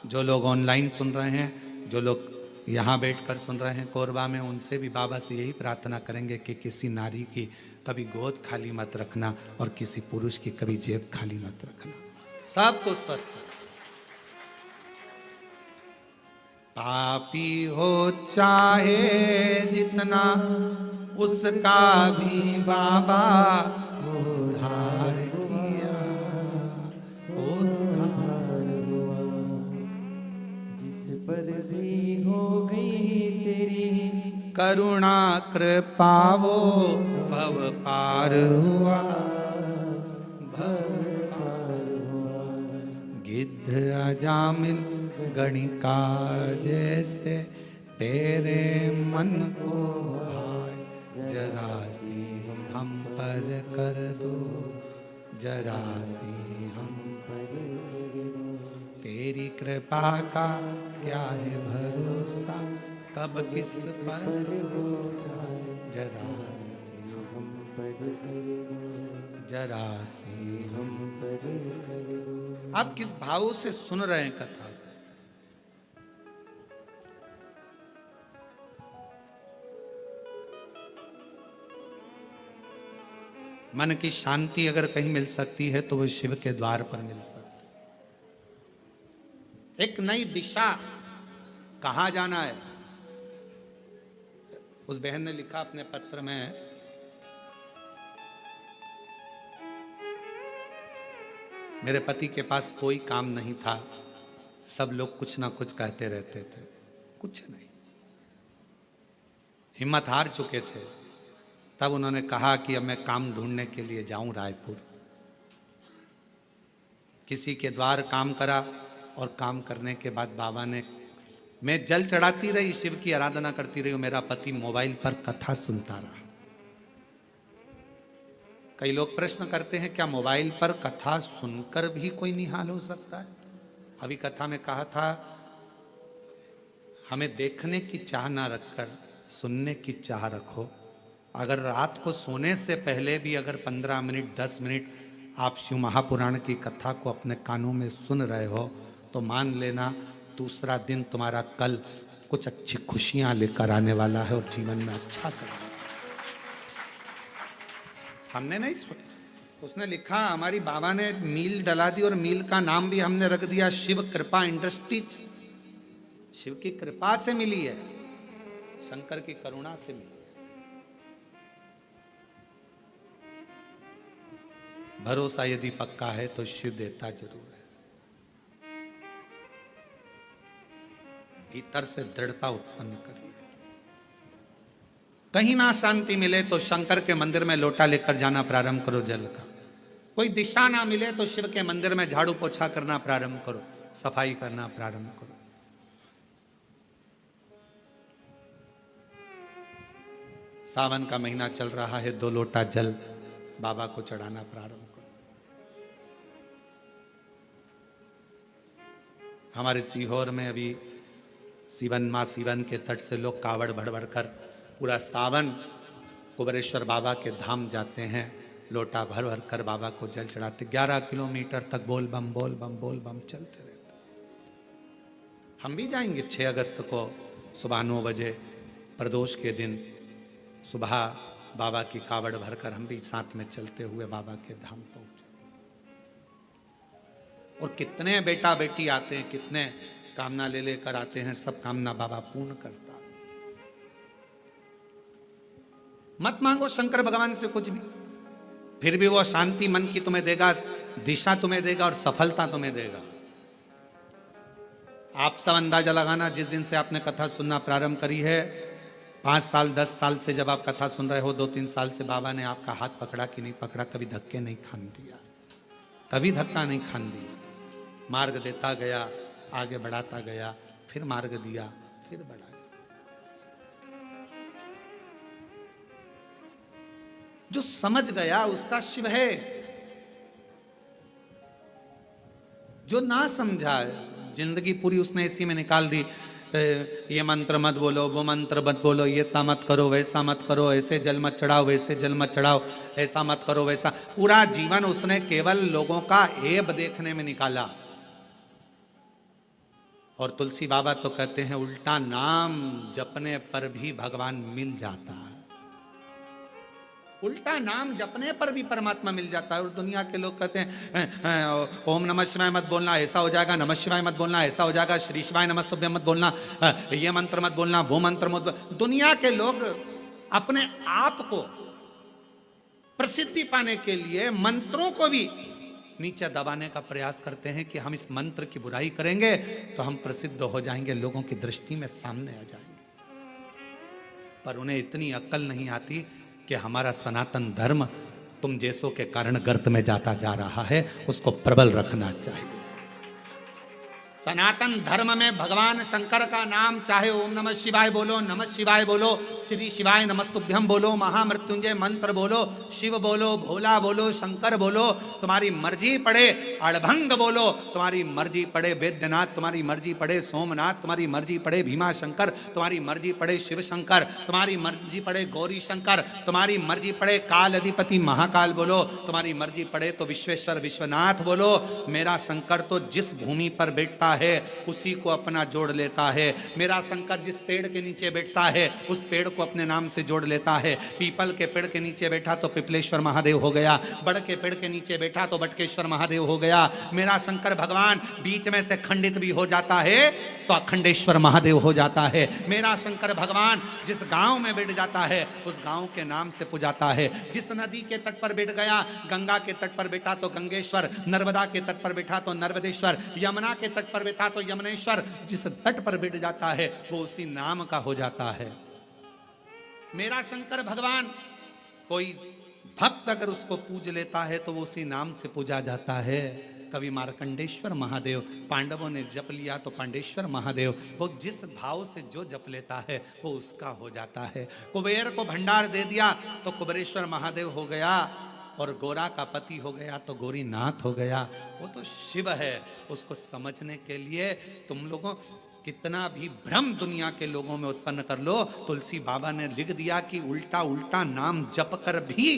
जो लोग ऑनलाइन सुन रहे हैं, जो लोग यहाँ बैठकर सुन रहे हैं कोरबा में, उनसे भी बाबा से यही प्रार्थना करेंगे कि किसी नारी की कभी गोद खाली मत रखना और किसी पुरुष की कभी जेब खाली मत रखना। सबको स्वस्थ। पापी हो चाहे जितना, उसका भी बाबा उद्धार किया, उद्धार हुआ। जिस पर भी हो गई तेरी करुणा कृपा, वो भव पार हुआ, भव पार हुआ। गिद्ध अजामिल गणिका जैसे तेरे मन को भाए, जरा सी हम पर कर दो, जरा सी हम पर कर दो। तेरी कृपा का क्या है भरोसा, कब किस पर हो जाए, जरा सी हम पर कर दो, जरा सी हम। हम पर कर दो। आप किस भाव से सुन रहे हैं कथा? मन की शांति अगर कहीं मिल सकती है तो वो शिव के द्वार पर मिल सकती है। एक नई दिशा, कहाँ जाना है। उस बहन ने लिखा अपने पत्र में, मेरे पति के पास कोई काम नहीं था, सब लोग कुछ ना कुछ कहते रहते थे, कुछ नहीं, हिम्मत हार चुके थे। तब उन्होंने कहा कि अब मैं काम ढूंढने के लिए जाऊं रायपुर। किसी के द्वार काम करा और काम करने के बाद बाबा ने, मैं जल चढ़ाती रही, शिव की आराधना करती रही, मेरा पति मोबाइल पर कथा सुनता रहा। कई लोग प्रश्न करते हैं क्या मोबाइल पर कथा सुनकर भी कोई निहाल हो सकता है? अभी कथा में कहा था, हमें देखने की चाह ना रखकर सुनने की चाह रखो। अगर रात को सोने से पहले भी अगर 15 मिनट 10 मिनट आप शिव महापुराण की कथा को अपने कानों में सुन रहे हो, तो मान लेना दूसरा दिन तुम्हारा कल कुछ अच्छी खुशियां लेकर आने वाला है और जीवन में अच्छा करना। हमने नहीं सुना, उसने लिखा, हमारी बाबा ने मील डला दी और मील का नाम भी हमने रख दिया शिव कृपा इंडस्ट्रीज। शिव की कृपा से मिली है, शंकर की करुणा से मिली। भरोसा यदि पक्का है तो शिव देता जरूर है। भीतर से दृढ़ता उत्पन्न करिए। कहीं ना शांति मिले तो शंकर के मंदिर में लोटा लेकर जाना प्रारंभ करो जल का। कोई दिशा ना मिले तो शिव के मंदिर में झाड़ू पोछा करना प्रारंभ करो, सफाई करना प्रारंभ करो। सावन का महीना चल रहा है, 2 लोटा जल बाबा को चढ़ाना प्रारंभ करो। हमारे सीहोर में अभी सीवन माँ सीवन के तट से लोग कावड़ भर भर कर पूरा सावन कुबेरेश्वर बाबा के धाम जाते हैं, लोटा भर भर कर बाबा को जल चढ़ाते। 11 किलोमीटर तक बोल बम बोल बम बोल बम चलते रहते। हम भी जाएंगे 6 अगस्त को सुबह 9 बजे प्रदोष के दिन सुबह बाबा की कावड़ भरकर हम भी साथ में चलते हुए बाबा के धाम पहुंचे। और कितने बेटा बेटी आते हैं, कितने कामना ले लेकर आते हैं, सब कामना बाबा पूर्ण करता। मत मांगो शंकर भगवान से कुछ भी, फिर भी वो शांति मन की तुम्हें देगा, दिशा तुम्हें देगा और सफलता तुम्हें देगा। आप सब अंदाजा लगाना, जिस दिन से आपने कथा सुनना प्रारंभ करी है, 5 साल 10 साल से जब आप कथा सुन रहे हो, 2-3 साल से बाबा ने आपका हाथ पकड़ा कि नहीं पकड़ा, कभी धक्के नहीं खान दिया, कभी धक्का नहीं खान दिया, मार्ग देता गया, आगे बढ़ाता गया, फिर मार्ग दिया, फिर बढ़ा। जो समझ गया उसका शिव है, जो ना समझा जिंदगी पूरी उसने इसी में निकाल दी। ये मंत्र मत बोलो, वो मंत्र मत बोलो, ये सा मत करो, वैसा मत करो, ऐसे जल मत चढ़ाओ, वैसे जल मत चढ़ाओ, ऐसा मत करो, वैसा। पूरा जीवन उसने केवल लोगों का ऐब देखने में निकाला। और तुलसी बाबा तो कहते हैं उल्टा नाम जपने पर भी भगवान मिल जाता है, उल्टा नाम जपने पर भी परमात्मा मिल जाता है। और दुनिया के लोग कहते हैं ओम नमः शिवाय मत बोलना, ऐसा हो जाएगा, नमः शिवाय मत बोलना, ऐसा हो जाएगा, श्री शिवाय नमस्तुभ्यं मत बोलना, ये मंत्र मत बोलना, वो मंत्र मत बोलना। दुनिया के लोग अपने आप को प्रसिद्धि पाने के लिए मंत्रों को भी नीचे दबाने का प्रयास करते हैं कि हम इस मंत्र की बुराई करेंगे तो हम प्रसिद्ध हो जाएंगे, लोगों की दृष्टि में सामने आ जाएंगे। पर उन्हें इतनी अक्ल नहीं आती कि हमारा सनातन धर्म तुम जैसों के कारण गर्त में जाता जा रहा है, उसको प्रबल रखना चाहिए। सनातन धर्म में भगवान शंकर का नाम चाहे ओम नमः शिवाय बोलो, नमः शिवाय बोलो, श्री शिवाय नमस्तुभ्यं बोलो, महामृत्युंजय मंत्र बोलो, शिव बोलो, भोला बोलो, शंकर बोलो, तुम्हारी मर्जी पड़े, अड़भंग बोलो, तुम्हारी मर्जी पड़े, वैद्यनाथ तुम्हारी मर्जी पड़े, सोमनाथ तुम्हारी मर्जी पड़े, भीमा शंकर तुम्हारी मर्जी पड़े, शिव शंकर तुम्हारी मर्जी पड़े, गौरी शंकर तुम्हारी मर्जी पड़े, काल अधिपति महाकाल बोलो, तुम्हारी मर्जी पड़े तो विश्वेश्वर विश्वनाथ बोलो। मेरा शंकर तो जिस भूमि पर बैठता है उसी को अपना जोड़ लेता है। मेरा शंकर जिस पेड़ के नीचे बैठता है उस पेड़ को अपने नाम से जोड़ लेता है। पीपल के पेड़ के नीचे बैठा तो पिपलेश्वर महादेव हो गया, बड़ के पेड़ के नीचे बैठा तो बटकेश्वर महादेव हो गया। मेरा शंकर भगवान बीच में से खंडित भी हो जाता है तो अखंडेश्वर महादेव हो जाता है। मेरा शंकर भगवान जिस गांव में बैठ जाता है उस गांव के नाम से पुजाता है। जिस नदी के तट पर बैठ गया, गंगा के तट पर बैठा तो गंगेश्वर, नर्मदा के तट पर बैठा तो नर्मदेश्वर, यमुना के तट पर बैठा तो यमुनेश्वर। जिस तट पर बैठ जाता है वो उसी नाम का हो जाता है। मेरा शंकर भगवान कोई भक्त अगर उसको पूज लेता है तो वो उसी नाम से पूजा जाता है। कभी मार्कंडेश्वर महादेव, पांडवों ने जप लिया तो पांडेश्वर महादेव। वो जिस भाव से जो जप लेता है वो उसका हो जाता है। कुबेर को भंडार दे दिया तो कुबेरेश्वर महादेव हो गया, और गोरा का पति हो गया तो गौरीनाथ हो गया। वो तो शिव है। उसको समझने के लिए तुम लोगों कितना भी भ्रम दुनिया के लोगों में उत्पन्न कर लो, तुलसी बाबा ने लिख दिया कि उल्टा उल्टा नाम जप कर भी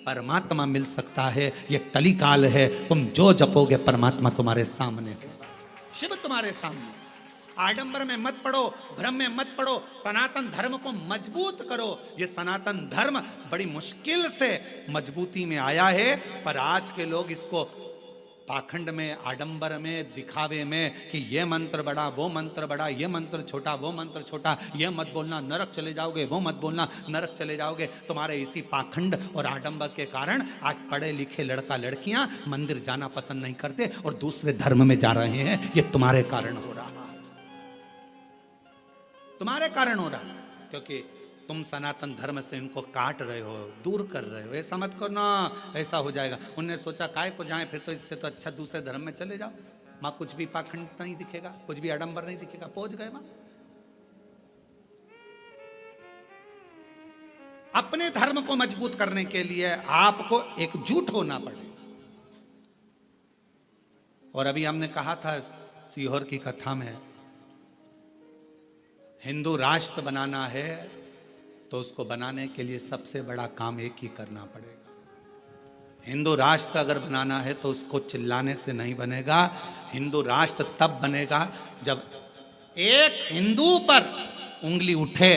परमात्मा मिल सकता है। ये कलिकाल है, तुम जो जपोगे परमात्मा तुम्हारे सामने होगा, शिव तुम्हारे सामने। आडंबर में मत पड़ो, भ्रम में मत पड़ो, सनातन धर्म को मजबूत करो। ये सनातन धर्म बड़ी मुश्किल से मजबूती में आया है, पर आज के लोग इसको पाखंड में, आडंबर में, दिखावे में कि ये मंत्र बड़ा, वो मंत्र बड़ा, ये मंत्र छोटा, वो मंत्र छोटा, ये मत बोलना नरक चले जाओगे, वो मत बोलना नरक चले जाओगे। तुम्हारे इसी पाखंड और आडंबर के कारण आज पढ़े लिखे लड़का लड़कियां मंदिर जाना पसंद नहीं करते और दूसरे धर्म में जा रहे हैं। ये तुम्हारे कारण हो रहा है, तुम्हारे कारण हो रहा है, क्योंकि तुम सनातन धर्म से इनको काट रहे हो, दूर कर रहे हो। ऐसा मत करो ना, ऐसा हो जाएगा। उनने सोचा काय को जाए, फिर तो इससे तो अच्छा दूसरे धर्म में चले जाओ, माँ कुछ भी पाखंड नहीं दिखेगा, कुछ भी आडंबर नहीं दिखेगा। पहुंच गए माँ। अपने धर्म को मजबूत करने के लिए आपको एकजुट होना पड़ेगा। और अभी हमने कहा था सीहोर की कथा में, हिंदू राष्ट्र बनाना है तो उसको बनाने के लिए सबसे बड़ा काम एक ही करना पड़ेगा। हिंदू राष्ट्र अगर बनाना है तो उसको चिल्लाने से नहीं बनेगा। हिंदू राष्ट्र तब बनेगा जब एक हिंदू पर उंगली उठे,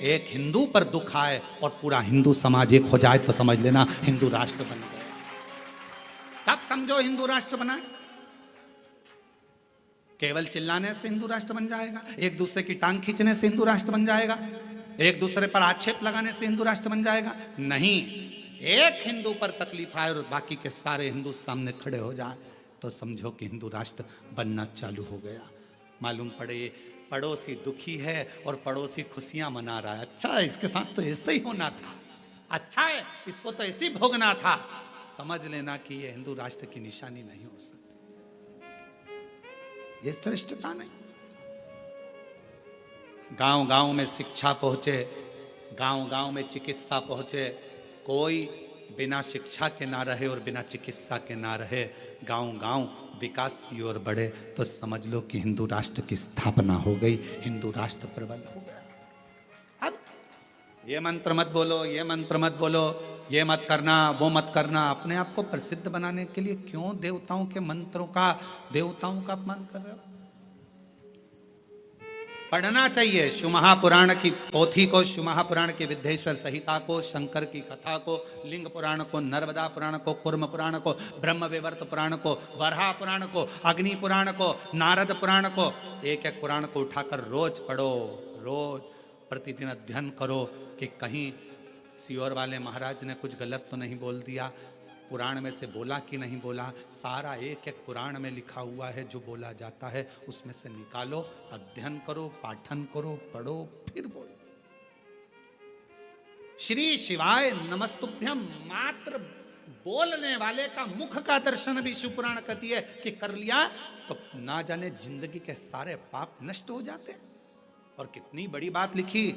एक हिंदू पर दुख आए और पूरा हिंदू समाज एक हो जाए तो समझ लेना हिंदू राष्ट्र बन गया। तब समझो हिंदू राष्ट्र बना। केवल चिल्लाने से हिंदू राष्ट्र बन जाएगा, एक दूसरे की टांग खींचने से हिंदू राष्ट्र बन जाएगा, एक दूसरे पर आक्षेप लगाने से हिंदू राष्ट्र बन जाएगा? नहीं। एक हिंदू पर तकलीफ आए और बाकी के सारे हिंदू सामने खड़े हो जाए तो समझो कि हिंदू राष्ट्र बनना चालू हो गया। मालूम पड़े पड़ोसी दुखी है और पड़ोसी खुशियां मना रहा है। अच्छा है, इसके साथ तो ऐसे ही होना था, अच्छा है, इसको तो ऐसे ही भोगना था। समझ लेना कि ये हिंदू राष्ट्र की निशानी नहीं हो सकती, ये श्रेष्ठता नहीं। गांव गांव में शिक्षा पहुंचे, गांव गांव में चिकित्सा पहुंचे। कोई बिना शिक्षा के ना रहे और बिना चिकित्सा के ना रहे, गांव गांव विकास की ओर बढ़े, तो समझ लो कि हिंदू राष्ट्र की स्थापना हो गई, हिंदू राष्ट्र प्रबल हो गया। अब ये मंत्र मत बोलो, ये मंत्र मत बोलो, ये मत करना, वो मत करना, अपने आप को प्रसिद्ध बनाने के लिए क्यों देवताओं के मंत्रों का, देवताओं का अपमान कर रहे हो? पढ़ना चाहिए शिव महापुराण की पोथी को, शिव महापुराण की विद्येश्वर संहिता को, शंकर की कथा को, लिंग पुराण को, नर्मदा पुराण को, कुर्म पुराण को, ब्रह्म विवर्त पुराण को, वराह पुराण को, अग्नि पुराण को, नारद पुराण को, एक एक पुराण को उठाकर रोज पढ़ो, रोज प्रतिदिन अध्ययन करो कि कहीं सियोर वाले महाराज ने कुछ गलत तो नहीं बोल दिया, पुराण में से बोला कि नहीं बोला। सारा एक एक पुराण में लिखा हुआ है, जो बोला जाता है उसमें से निकालो, अध्ययन करो, पाठन करो, पढ़ो, फिर बोलो। श्री शिवाय नमस्तुभ्यम मात्र बोलने वाले का मुख का दर्शन भी शिव पुराण कहती है कि कर लिया तो ना जाने जिंदगी के सारे पाप नष्ट हो जाते। और कितनी बड़ी बात लिखी,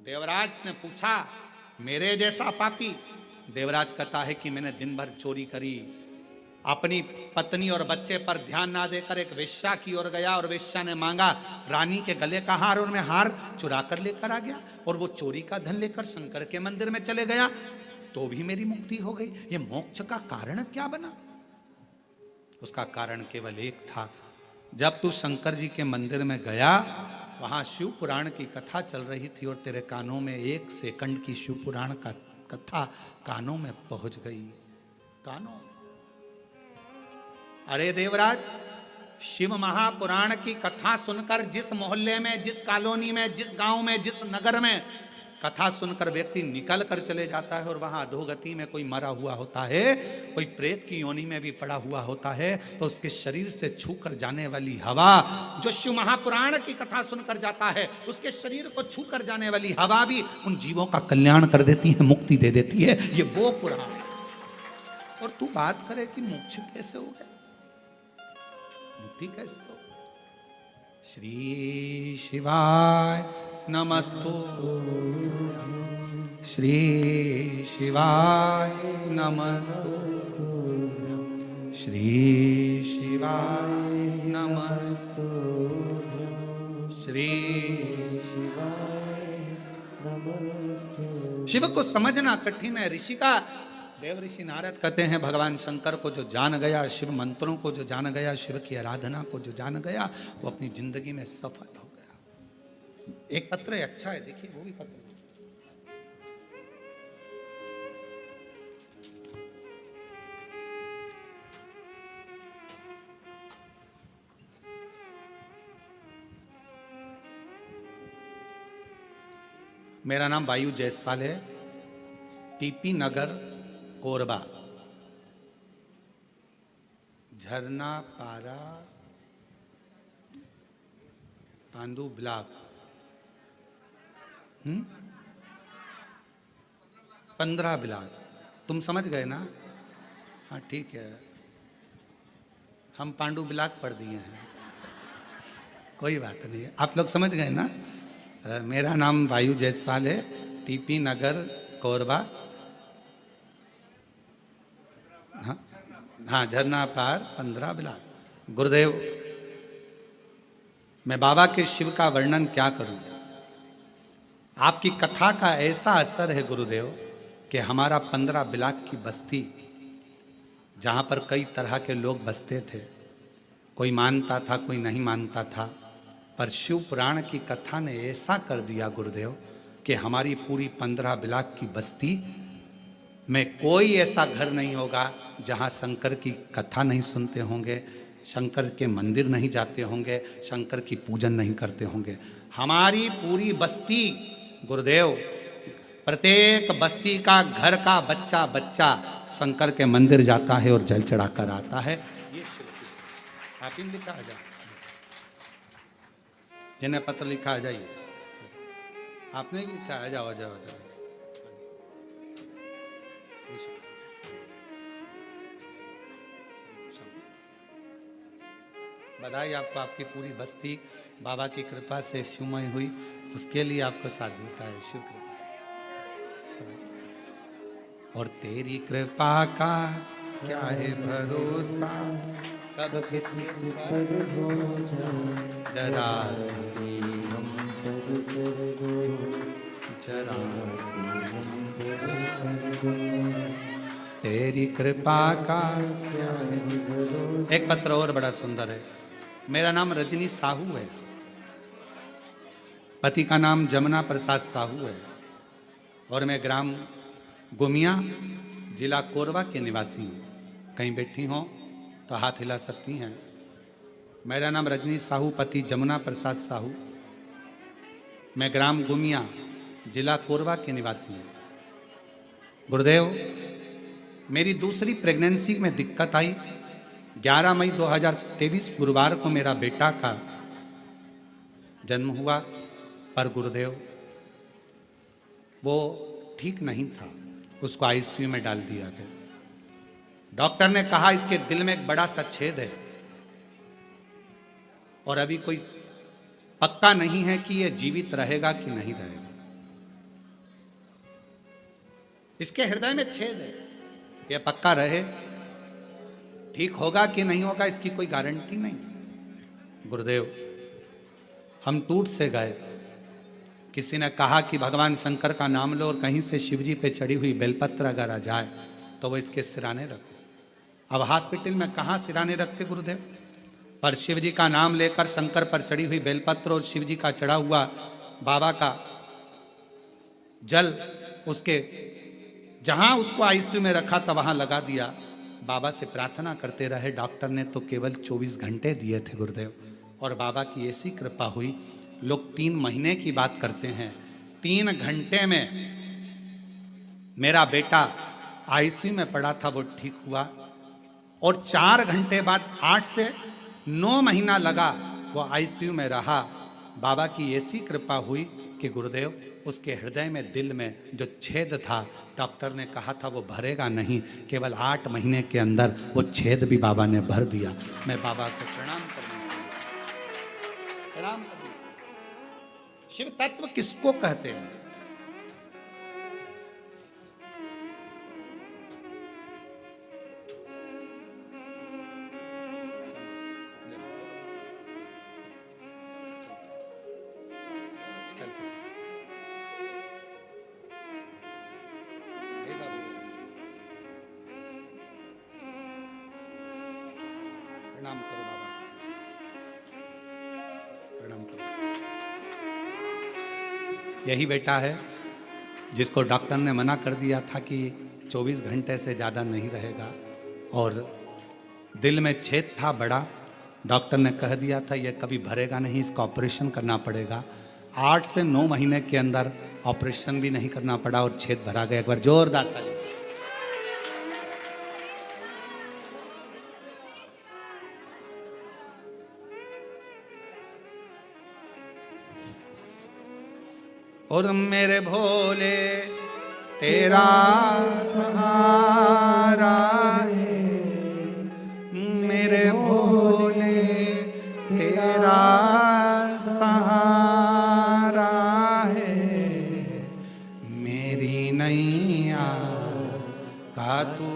देवराज ने पूछा मेरे जैसा पापी, देवराज कहता है कि मैंने दिन भर चोरी करी, अपनी पत्नी और बच्चे पर ध्यान ना देकर एक वेश्या की ओर गया और वेश्या ने मांगा रानी के गले का हार और मैं हार चुरा कर लेकर आ गया और वो चोरी का धन लेकर शंकर के मंदिर में चले गया, तो भी मेरी मुक्ति हो गई। ये मोक्ष का कारण क्या बना? उसका कारण केवल एक था, जब तू शंकर जी के मंदिर में गया, वहां शिव पुराण की कथा चल रही थी और तेरे कानों में 1 सेकंड की शिव पुराण का कथा कानों में पहुंच गई। कानों, अरे देवराज, शिव महापुराण की कथा सुनकर जिस मोहल्ले में, जिस कॉलोनी में, जिस गांव में, जिस नगर में कथा सुनकर व्यक्ति निकल कर चले जाता है और वहां अधोगति में कोई मरा हुआ होता है, कोई प्रेत की योनि में भी पड़ा हुआ होता है, तो उसके शरीर से छूकर जाने वाली हवा, जो शिव महापुराण की कथा सुनकर जाता है, उसके शरीर को छूकर जाने वाली हवा भी उन जीवों का कल्याण कर देती है, मुक्ति दे देती है। ये वो पुराण। और तू बात करे कि मोक्ष कैसे हो गया, मुक्ति कैसे हो? श्री शिवाय नमस्तु, श्री शिवाय नमस्तु, श्री शिवाय नमस्तु, श्री शिवाय नमस्तु। शिव को समझना कठिन है। ऋषि का, देव ऋषि नारद कहते हैं भगवान शंकर को जो जान गया, शिव मंत्रों को जो जान गया, शिव की आराधना को जो जान गया, वो अपनी जिंदगी में सफल हो गया। एक पत्र है, अच्छा है, देखिए वो भी पत्र। मेरा नाम वायु जायसवाल है, टीपी नगर कोरबा, झरना पारा, पांडु ब्लॉक, 15 ब्लॉक। तुम समझ गए ना? हाँ ठीक है, हम पांडु ब्लॉक पढ़ दिए हैं, कोई बात नहीं है, आप लोग समझ गए ना? मेरा नाम वायु जायसवाल है, टीपी नगर कोरबा, हाँ झरना पार 15 ब्लॉक। गुरुदेव, मैं बाबा के शिव का वर्णन क्या करूं? आपकी कथा का ऐसा असर है गुरुदेव कि हमारा 15 ब्लॉक की बस्ती, जहाँ पर कई तरह के लोग बसते थे, कोई मानता था, कोई नहीं मानता था, पर शिव पुराण की कथा ने ऐसा कर दिया गुरुदेव कि हमारी पूरी 15 ब्लॉक की बस्ती में कोई ऐसा घर नहीं होगा जहाँ शंकर की कथा नहीं सुनते होंगे, शंकर के मंदिर नहीं जाते होंगे, शंकर की पूजन नहीं करते होंगे। हमारी पूरी बस्ती गुरुदेव, प्रत्येक बस्ती का घर का बच्चा बच्चा शंकर के मंदिर जाता है और जल चढ़ाकर आता है। ये शिव की, आप इन लिखा आ जाए। जिन्हें पत्र लिखा आ जाइए। आपने भी लिखा, आ जाओ आ जाओ आ जाओ। बधाई आपको, आपकी पूरी बस्ती बाबा की कृपा से शिवमय हुई, उसके लिए आपको साधुता है, शिव कृपा। और तेरी कृपा का क्या है भरोसा, कब किसी पर हो जाए जरा सी हम पर कर दो, जरा सी हम पर कर दो। तेरी कृपा का क्या है भरोसा। एक पत्र और बड़ा सुंदर है। मेरा नाम रजनी साहू है, पति का नाम जमुना प्रसाद साहू है, और मैं ग्राम गुमिया जिला कोरबा के निवासी हूँ। कहीं बैठी हों तो हाथ हिला सकती हैं। मेरा नाम रजनी साहू, पति जमुना प्रसाद साहू, मैं ग्राम गुमिया जिला कोरबा के निवासी हूँ। गुरुदेव, मेरी दूसरी प्रेगनेंसी में दिक्कत आई। 11 मई 2023 गुरुवार को मेरा बेटा का जन्म हुआ, पर गुरुदेव वो ठीक नहीं था, उसको आईसीयू में डाल दिया गया। डॉक्टर ने कहा इसके दिल में एक बड़ा सा छेद है और अभी कोई पक्का नहीं है कि ये जीवित रहेगा कि नहीं रहेगा। इसके हृदय में छेद है, ये पक्का रहे, ठीक होगा कि नहीं होगा इसकी कोई गारंटी नहीं। गुरुदेव, हम टूट से गए। किसी ने कहा कि भगवान शंकर का नाम लो और कहीं से शिवजी पे चढ़ी हुई बेलपत्र अगर आ जाए तो वो इसके सिराने रखो। अब हॉस्पिटल में कहाँ सिराने रखते गुरुदेव, पर शिवजी का नाम लेकर शंकर पर चढ़ी हुई बेलपत्र और शिवजी का चढ़ा हुआ बाबा का जल उसके जहां उसको आईसीयू में रखा था वहां लगा दिया। बाबा से प्रार्थना करते रहे। डॉक्टर ने तो केवल 24 घंटे दिए थे गुरुदेव, और बाबा की ऐसी कृपा हुई। लोग 3 महीने की बात करते हैं, 3 घंटे में मेरा बेटा आईसीयू में पड़ा था, वो ठीक हुआ। और 4 घंटे बाद 8 से 9 महीना लगा वो आईसीयू में रहा। बाबा की ऐसी कृपा हुई कि गुरुदेव उसके हृदय में, दिल में जो छेद था, डॉक्टर ने कहा था वो भरेगा नहीं, केवल 8 महीने के अंदर वो छेद भी बाबा ने भर दिया। मैं बाबा को प्रणाम करता हूं। शिव तत्व किसको कहते हैं? प्रणाम करो बाबा, प्रणाम करो। यही बेटा है जिसको डॉक्टर ने मना कर दिया था कि 24 घंटे से ज़्यादा नहीं रहेगा, और दिल में छेद था बड़ा। डॉक्टर ने कह दिया था ये कभी भरेगा नहीं, इसका ऑपरेशन करना पड़ेगा। 8 से 9 महीने के अंदर ऑपरेशन भी नहीं करना पड़ा और छेद भरा गया। एक बार जोरदार ताली। और मेरे भोले तेरा सहारा है, मेरे भोले तेरा सहारा है, मेरी नैया का तू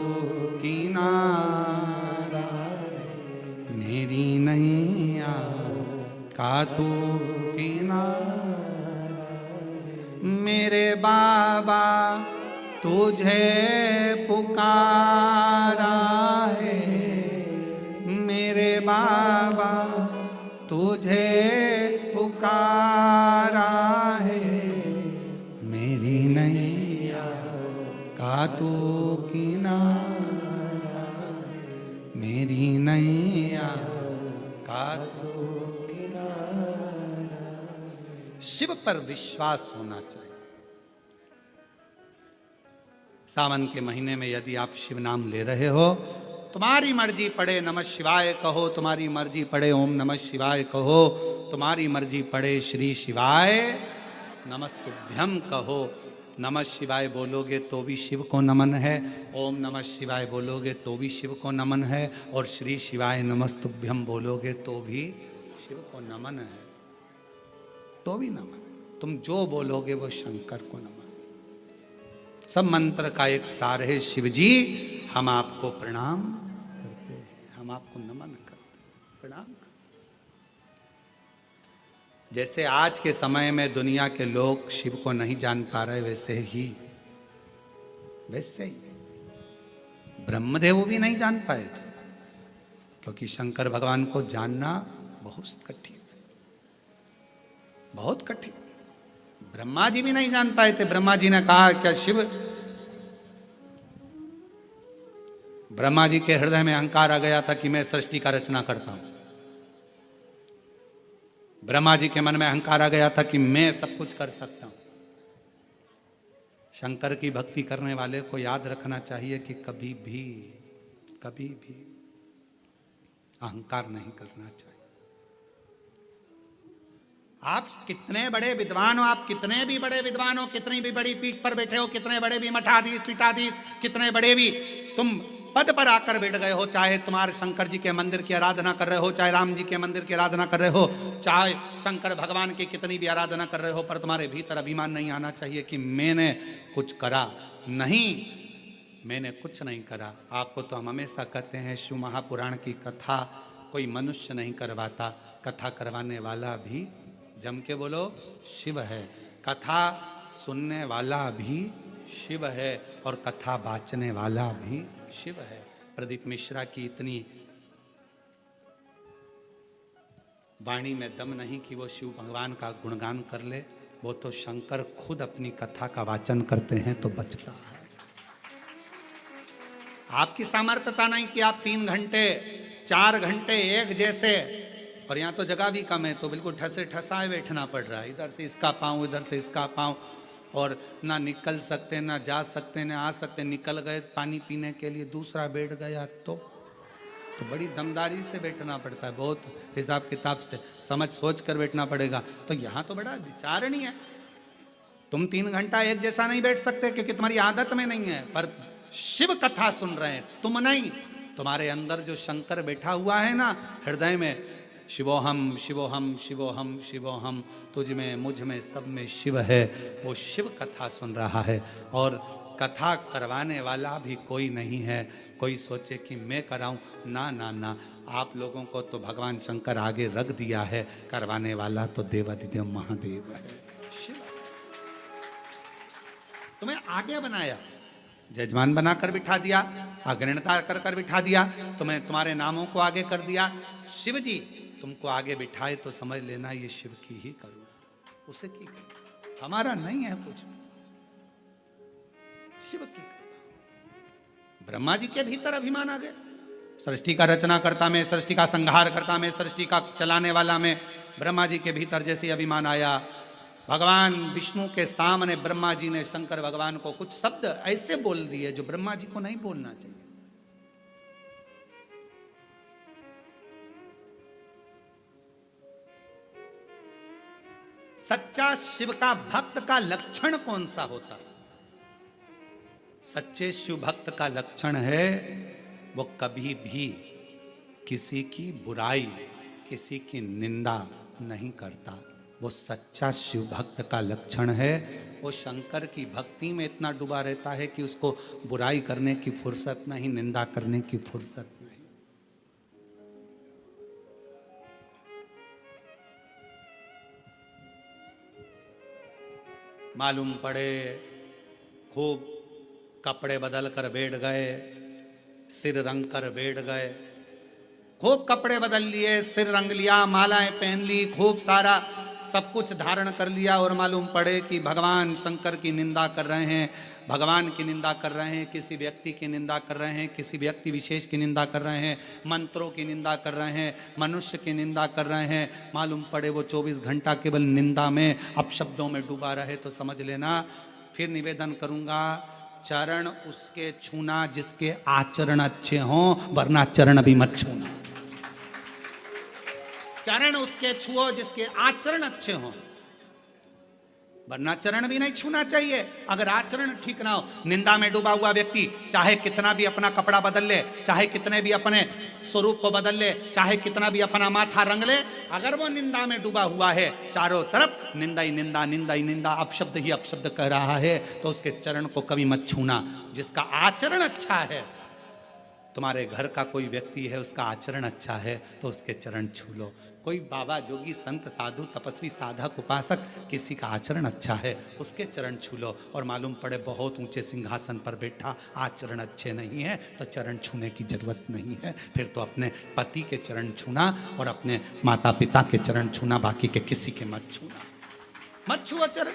किनारा, मेरी नैया का तू किनारा। मेरे बाबा तुझे पुकारा है, मेरे बाबा तुझे पुकारा है, मेरी नैया का तू किनारा, मेरी नैया का तू किनारा। शिव पर विश्वास होना चाहिए। सावन के महीने में यदि आप शिव नाम ले रहे हो, तुम्हारी मर्जी पड़े नमः शिवाय कहो, तुम्हारी मर्जी पड़े ओम नमः शिवाय कहो, तुम्हारी मर्जी पड़े श्री शिवाय नमस्तुभ्यम कहो। नमः शिवाय बोलोगे तो भी शिव को नमन है, ओम नमः शिवाय बोलोगे तो भी शिव को नमन है, और श्री शिवाय नमस्तुभ्यम बोलोगे तो भी शिव को नमन है, तो भी नमन। तुम जो बोलोगे वो शंकर को नमन। सब मंत्र का एक सार है, शिव जी हम आपको प्रणाम करते हैं, हम आपको नमन करते हैं, प्रणाम करते। जैसे आज के समय में दुनिया के लोग शिव को नहीं जान पा रहे, वैसे ही ब्रह्मदेव भी नहीं जान पाए थे, क्योंकि शंकर भगवान को जानना बहुत कठिन, बहुत कठिन। ब्रह्मा जी भी नहीं जान पाए थे। ब्रह्मा जी ने कहा क्या शिव, ब्रह्मा जी के हृदय में अहंकार आ गया था कि मैं सृष्टि का रचना करता हूं। ब्रह्मा जी के मन में अहंकार आ गया था कि मैं सब कुछ कर सकता हूं। शंकर की भक्ति करने वाले को याद रखना चाहिए कि कभी भी अहंकार नहीं करना चाहिए। आप कितने बड़े विद्वान हो, आप कितने भी बड़े विद्वान हो, कितनी भी बड़ी पीठ पर बैठे हो, कितने बड़े भी मठाधीश पीठाधीश, कितने बड़े भी तुम पद पर आकर बैठ गए हो, चाहे तुम्हारे शंकर जी के मंदिर की आराधना कर रहे हो, चाहे राम जी के मंदिर की आराधना कर रहे हो, चाहे शंकर भगवान की कितनी भी आराधना कर रहे हो, पर तुम्हारे भीतर अभिमान नहीं आना चाहिए कि मैंने कुछ करा। नहीं, मैंने कुछ नहीं करा। आपको तो हम हमेशा कहते हैं शिव महापुराण की कथा कोई मनुष्य नहीं करवाता, कथा करवाने वाला भी जम के बोलो शिव है। कथा सुनने वाला भी शिव है और कथा बाचने वाला भी शिव है। प्रदीप मिश्रा की इतनी वाणी में दम नहीं कि वो शिव भगवान का गुणगान कर ले, वो तो शंकर खुद अपनी कथा का वाचन करते हैं तो बचता है। आपकी सामर्थ्यता नहीं कि आप 3 घंटे 4 घंटे एक जैसे, और यहाँ तो जगह भी कम है तो बिल्कुल ठसे ठसाए बैठना पड़ रहा है, इधर से इसका पाँव इधर से इसका पाँव, और ना निकल सकते ना जा सकते ना आ सकते। निकल गए पानी पीने के लिए, दूसरा बैठ गया तो बड़ी दमदारी से बैठना पड़ता है, बहुत हिसाब किताब से समझ सोच कर बैठना पड़ेगा। तो यहाँ तो बड़ा विचारणीय है। तुम 3 घंटा एक जैसा नहीं बैठ सकते क्योंकि तुम्हारी आदत में नहीं है, पर शिव कथा सुन रहे हैं तुम नहीं, तुम्हारे अंदर जो शंकर बैठा हुआ है ना हृदय में, शिवोहम शिवोहम शिवोहम शिवोहम, तुझ में मुझ में सब में शिव है, वो शिव कथा सुन रहा है। और कथा करवाने वाला भी कोई नहीं है। कोई सोचे कि मैं कराऊं, ना ना ना, आप लोगों को तो भगवान शंकर आगे रख दिया है, करवाने वाला तो देवाधिदेव महादेव है, शिव। तुम्हें आगे बनाया, जजमान बनाकर बिठा दिया, अग्रणता कर कर बिठा दिया, तुम्हें तुम्हारे नामों को आगे कर दिया। शिव जी तुमको आगे बिठाए तो समझ लेना ये शिव की ही करुणा, उसे की करुणा, हमारा नहीं है कुछ, शिव की कृपा। ब्रह्मा जी के भीतर अभिमान आ गया, सृष्टि का रचना करता मैं, सृष्टि का संहार करता मैं, सृष्टि का चलाने वाला मैं। ब्रह्मा जी के भीतर जैसे अभिमान आया, भगवान विष्णु के सामने ब्रह्मा जी ने शंकर भगवान को कुछ शब्द ऐसे बोल दिए जो ब्रह्मा जी को नहीं बोलना चाहिए। सच्चा शिव का भक्त का लक्षण कौन सा होता है? सच्चे शिव भक्त का लक्षण है वो कभी भी किसी की बुराई, किसी की निंदा नहीं करता। वो सच्चा शिव भक्त का लक्षण है। वो शंकर की भक्ति में इतना डूबा रहता है कि उसको बुराई करने की फुर्सत नहीं, निंदा करने की फुर्सत नहीं। मालूम पड़े खूब कपड़े बदल कर बैठ गए, सिर रंग कर बैठ गए, खूब कपड़े बदल लिए, सिर रंग लिया, मालाएं पहन ली, खूब सारा सब कुछ धारण कर लिया, और मालूम पड़े कि भगवान शंकर की निंदा कर रहे हैं, भगवान की निंदा कर रहे हैं, किसी व्यक्ति की निंदा कर रहे हैं, किसी व्यक्ति विशेष की निंदा कर रहे हैं, मंत्रों की निंदा कर रहे हैं, मनुष्य की निंदा कर रहे हैं। मालूम पड़े वो 24 घंटा केवल निंदा में, अपशब्दों में डूबा रहे तो समझ लेना। फिर निवेदन करूंगा, चरण उसके छूना जिसके आचरण अच्छे हों, वरना चरण भी मत छूना। चरण उसके छुओ जिसके आचरण अच्छे हों, वरना चरण भी नहीं छूना चाहिए अगर आचरण ठीक ना हो। निंदा में डूबा हुआ व्यक्ति चाहे कितना भी अपना कपड़ा बदल ले, चाहे कितने भी अपने स्वरूप को बदल ले, चाहे कितना भी अपना माथा रंग ले, अगर वो निंदा में डूबा हुआ है, चारों तरफ निंदा ही निंदा, निंदा ही निंदा, अपशब्द ही अपशब्द कह रहा है, तो उसके चरण को कभी मत छूना। जिसका आचरण अच्छा है, तुम्हारे घर का कोई व्यक्ति है उसका आचरण अच्छा है तो उसके चरण छू लो। कोई बाबा जोगी संत साधु तपस्वी साधक उपासक किसी का आचरण अच्छा है उसके चरण छू लो, और मालूम पड़े बहुत ऊंचे सिंहासन पर बैठा आचरण अच्छे नहीं है तो चरण छूने की जरूरत नहीं है। फिर तो अपने पति के चरण छूना और अपने माता पिता के चरण छूना, बाकी के किसी के मत छूना, मत छुओ चरण।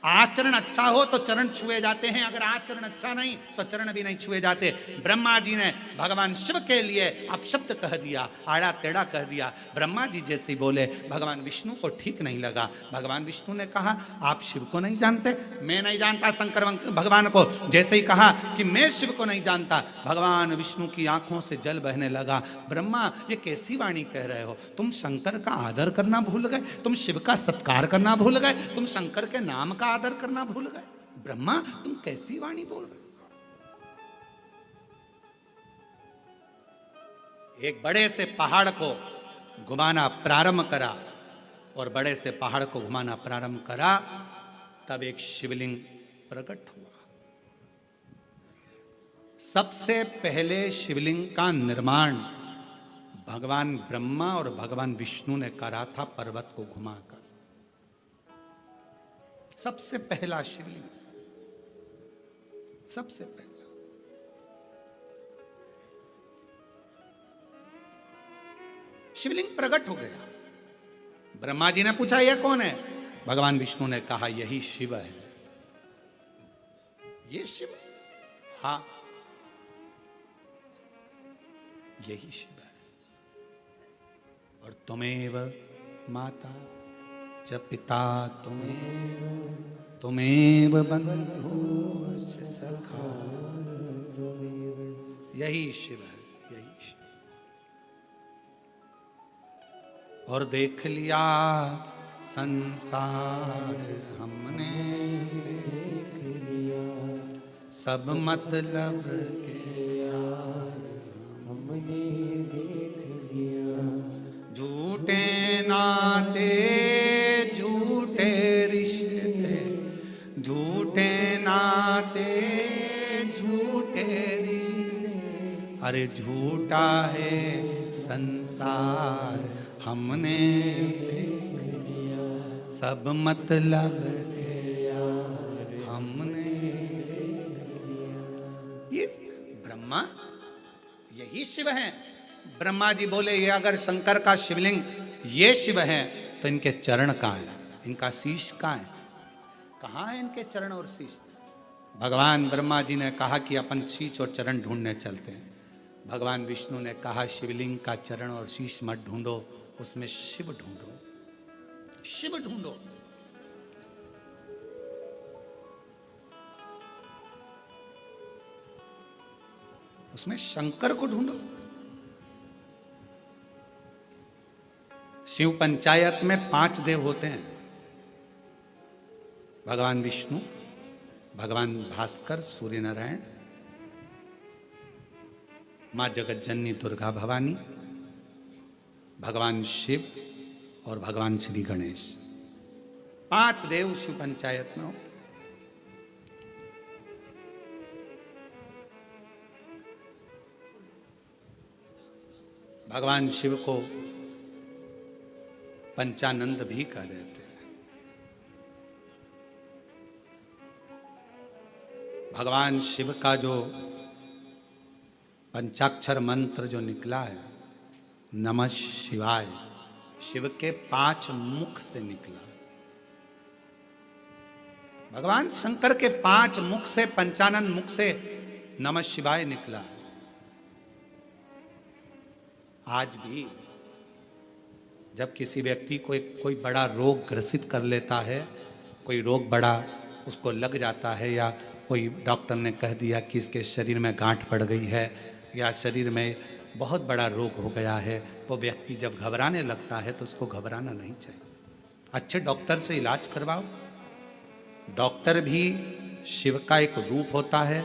आचरण अच्छा हो तो चरण छुए जाते हैं, अगर आचरण अच्छा नहीं तो चरण भी नहीं छुए जाते। ब्रह्मा जी ने भगवान शिव के लिए अपशब्द कह दिया, आड़ा टेढ़ा कह दिया। ब्रह्मा जी जैसे बोले, भगवान विष्णु को ठीक नहीं लगा। भगवान विष्णु ने कहा आप शिव को नहीं जानते, मैं नहीं जानता शंकर भगवान को। जैसे ही कहा कि मैं शिव को नहीं जानता, भगवान विष्णु की आंखों से जल बहने लगा। ब्रह्मा ये कैसी वाणी कह रहे हो, तुम शंकर का आदर करना भूल गए, तुम शिव का सत्कार करना भूल गए, तुम शंकर के नाम का आदर करना भूल गए। ब्रह्मा तुम कैसी वाणी बोल रहे। एक बड़े से पहाड़ को घुमाना प्रारंभ करा, और बड़े से पहाड़ को घुमाना प्रारंभ करा, तब एक शिवलिंग प्रकट हुआ। सबसे पहले शिवलिंग का निर्माण भगवान ब्रह्मा और भगवान विष्णु ने करा था पर्वत को घुमाकर। सबसे पहला शिवलिंग, सबसे पहला। शिवलिंग प्रकट हो गया। ब्रह्मा जी ने पूछा यह कौन है? भगवान विष्णु ने कहा यही शिव है। ये शिव? हाँ यही शिव है। और तुमेव माता च पिता तुमेव बंधु च सखा, यही शिव है, यही शिव। और देख लिया संसार हमने, देख लिया सब मतलब के यार हमने देख लिया। झूठे नाते झूठे रिश्ते, झूठे नाते झूठे रिश्ते, अरे झूठा है संसार हमने देख लिया, सब मतलब के यार हमने देख लिया। ये ब्रह्मा यही शिव है। ब्रह्मा जी बोले ये अगर शंकर का शिवलिंग ये शिव है तो इनके चरण कहाँ है, इनका शीश कहाँ है, कहाँ है इनके चरण और शीश? भगवान ब्रह्मा जी ने कहा कि अपन शीश और चरण ढूंढने चलते हैं। भगवान विष्णु ने कहा शिवलिंग का चरण और शीश मत ढूंढो, उसमें शिव ढूंढो, शिव ढूंढो। उसमें शंकर को ढूंढो। शिव पंचायत में 5 देव होते हैं, भगवान विष्णु, भगवान भास्कर, सूर्य नारायण, मां जगतजननी दुर्गा भवानी, भगवान शिव और भगवान श्री गणेश। 5 देव शिव पंचायत में होते। भगवान शिव को पंचानंद भी कह देते हैं। भगवान शिव का जो पंचाक्षर मंत्र जो निकला है नमः शिवाय, शिव के 5 मुख से निकला। भगवान शंकर के 5 मुख से, पंचानंद मुख से नमः शिवाय निकला। आज भी जब किसी व्यक्ति को कोई बड़ा रोग ग्रसित कर लेता है, कोई रोग बड़ा उसको लग जाता है, या कोई डॉक्टर ने कह दिया कि इसके शरीर में गांठ पड़ गई है, या शरीर में बहुत बड़ा रोग हो गया है। वो व्यक्ति जब घबराने लगता है तो उसको घबराना नहीं चाहिए। अच्छे डॉक्टर से इलाज करवाओ। डॉक्टर भी शिव का एक रूप होता है।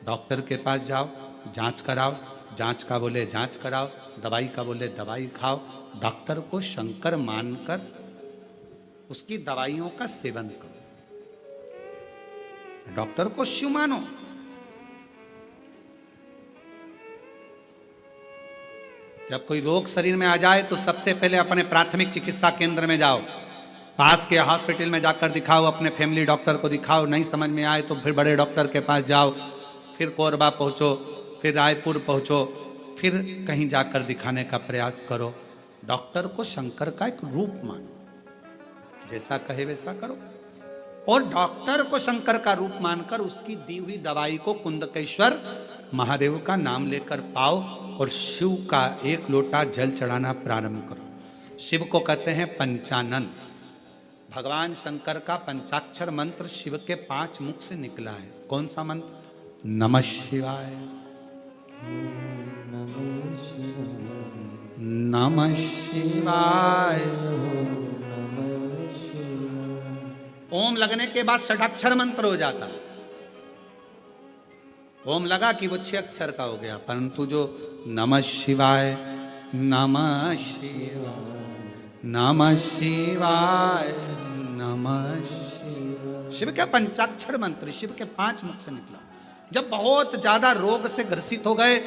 डॉक्टर के पास जाओ, जांच कराओ, जांच का बोले जांच कराओ, दवाई का बोले दवाई खाओ। डॉक्टर को शंकर मानकर उसकी दवाइयों का सेवन करो। डॉक्टर को शिव मानो। जब कोई रोग शरीर में आ जाए तो सबसे पहले अपने प्राथमिक चिकित्सा केंद्र में जाओ, पास के हॉस्पिटल में जाकर दिखाओ, अपने फैमिली डॉक्टर को दिखाओ। नहीं समझ में आए तो फिर बड़े डॉक्टर के पास जाओ, फिर कोरबा पहुंचो, फिर रायपुर पहुंचो, फिर कहीं जाकर दिखाने का प्रयास करो। डॉक्टर को शंकर का एक रूप मानो, जैसा कहे वैसा करो। और डॉक्टर को शंकर का रूप मानकर उसकी दी हुई दवाई को कुंदकेश्वर महादेव का नाम लेकर पाओ और शिव का एक लोटा जल चढ़ाना प्रारंभ करो। शिव को कहते हैं पंचानन। भगवान शंकर का पंचाक्षर मंत्र शिव के 5 मुख से निकला है। कौन सा मंत्र? नमः शिवाय, नमः शिवाय। ओम लगने के बाद षडाक्षर मंत्र हो जाता है। ओम लगा कि वो 6 अक्षर का हो गया, परंतु जो नमः शिवाय, नमः शिवाय, नमः शिवाय, नमः शिवाय, शिव के पंचाक्षर मंत्र शिव के 5 मुख से निकला। जब बहुत ज्यादा रोग से ग्रसित हो गए,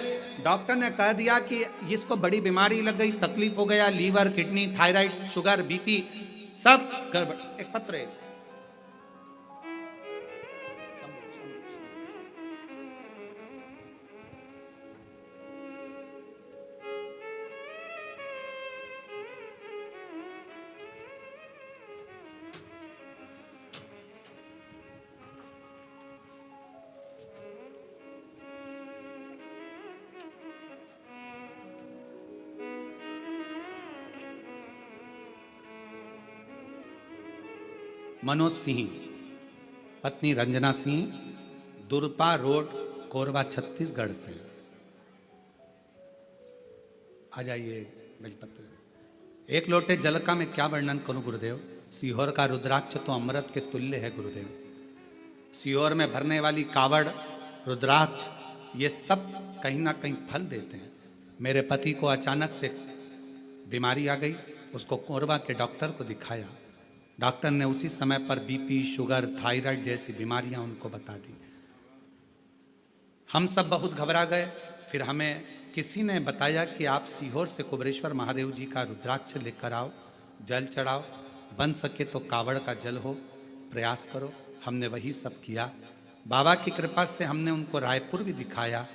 डॉक्टर ने कह दिया कि इसको बड़ी बीमारी लग गई, तकलीफ हो गया, liver, kidney, thyroid, sugar, BP सब गड़बड़। एक पत्र है, मनोज सिंह, पत्नी रंजना सिंह, दुरपा रोड, कोरबा, छत्तीसगढ़ से। आ जाइए बेलपत्र। एक लोटे जल का मैं क्या वर्णन करूं गुरुदेव। सीहोर का रुद्राक्ष तो अमृत के तुल्य है गुरुदेव। सीहोर में भरने वाली कावड़, रुद्राक्ष, ये सब कहीं ना कहीं फल देते हैं। मेरे पति को अचानक से बीमारी आ गई, उसको कोरबा के डॉक्टर को दिखाया। डॉक्टर ने उसी समय पर बीपी, शुगर, थायराइड जैसी बीमारियां उनको बता दी। हम सब बहुत घबरा गए। फिर हमें किसी ने बताया कि आप सीहोर से कुबरेश्वर महादेव जी का रुद्राक्ष लेकर आओ, जल चढ़ाओ, बन सके तो कावड़ का जल हो, प्रयास करो। हमने वही सब किया। बाबा की कृपा से हमने उनको रायपुर भी दिखाया,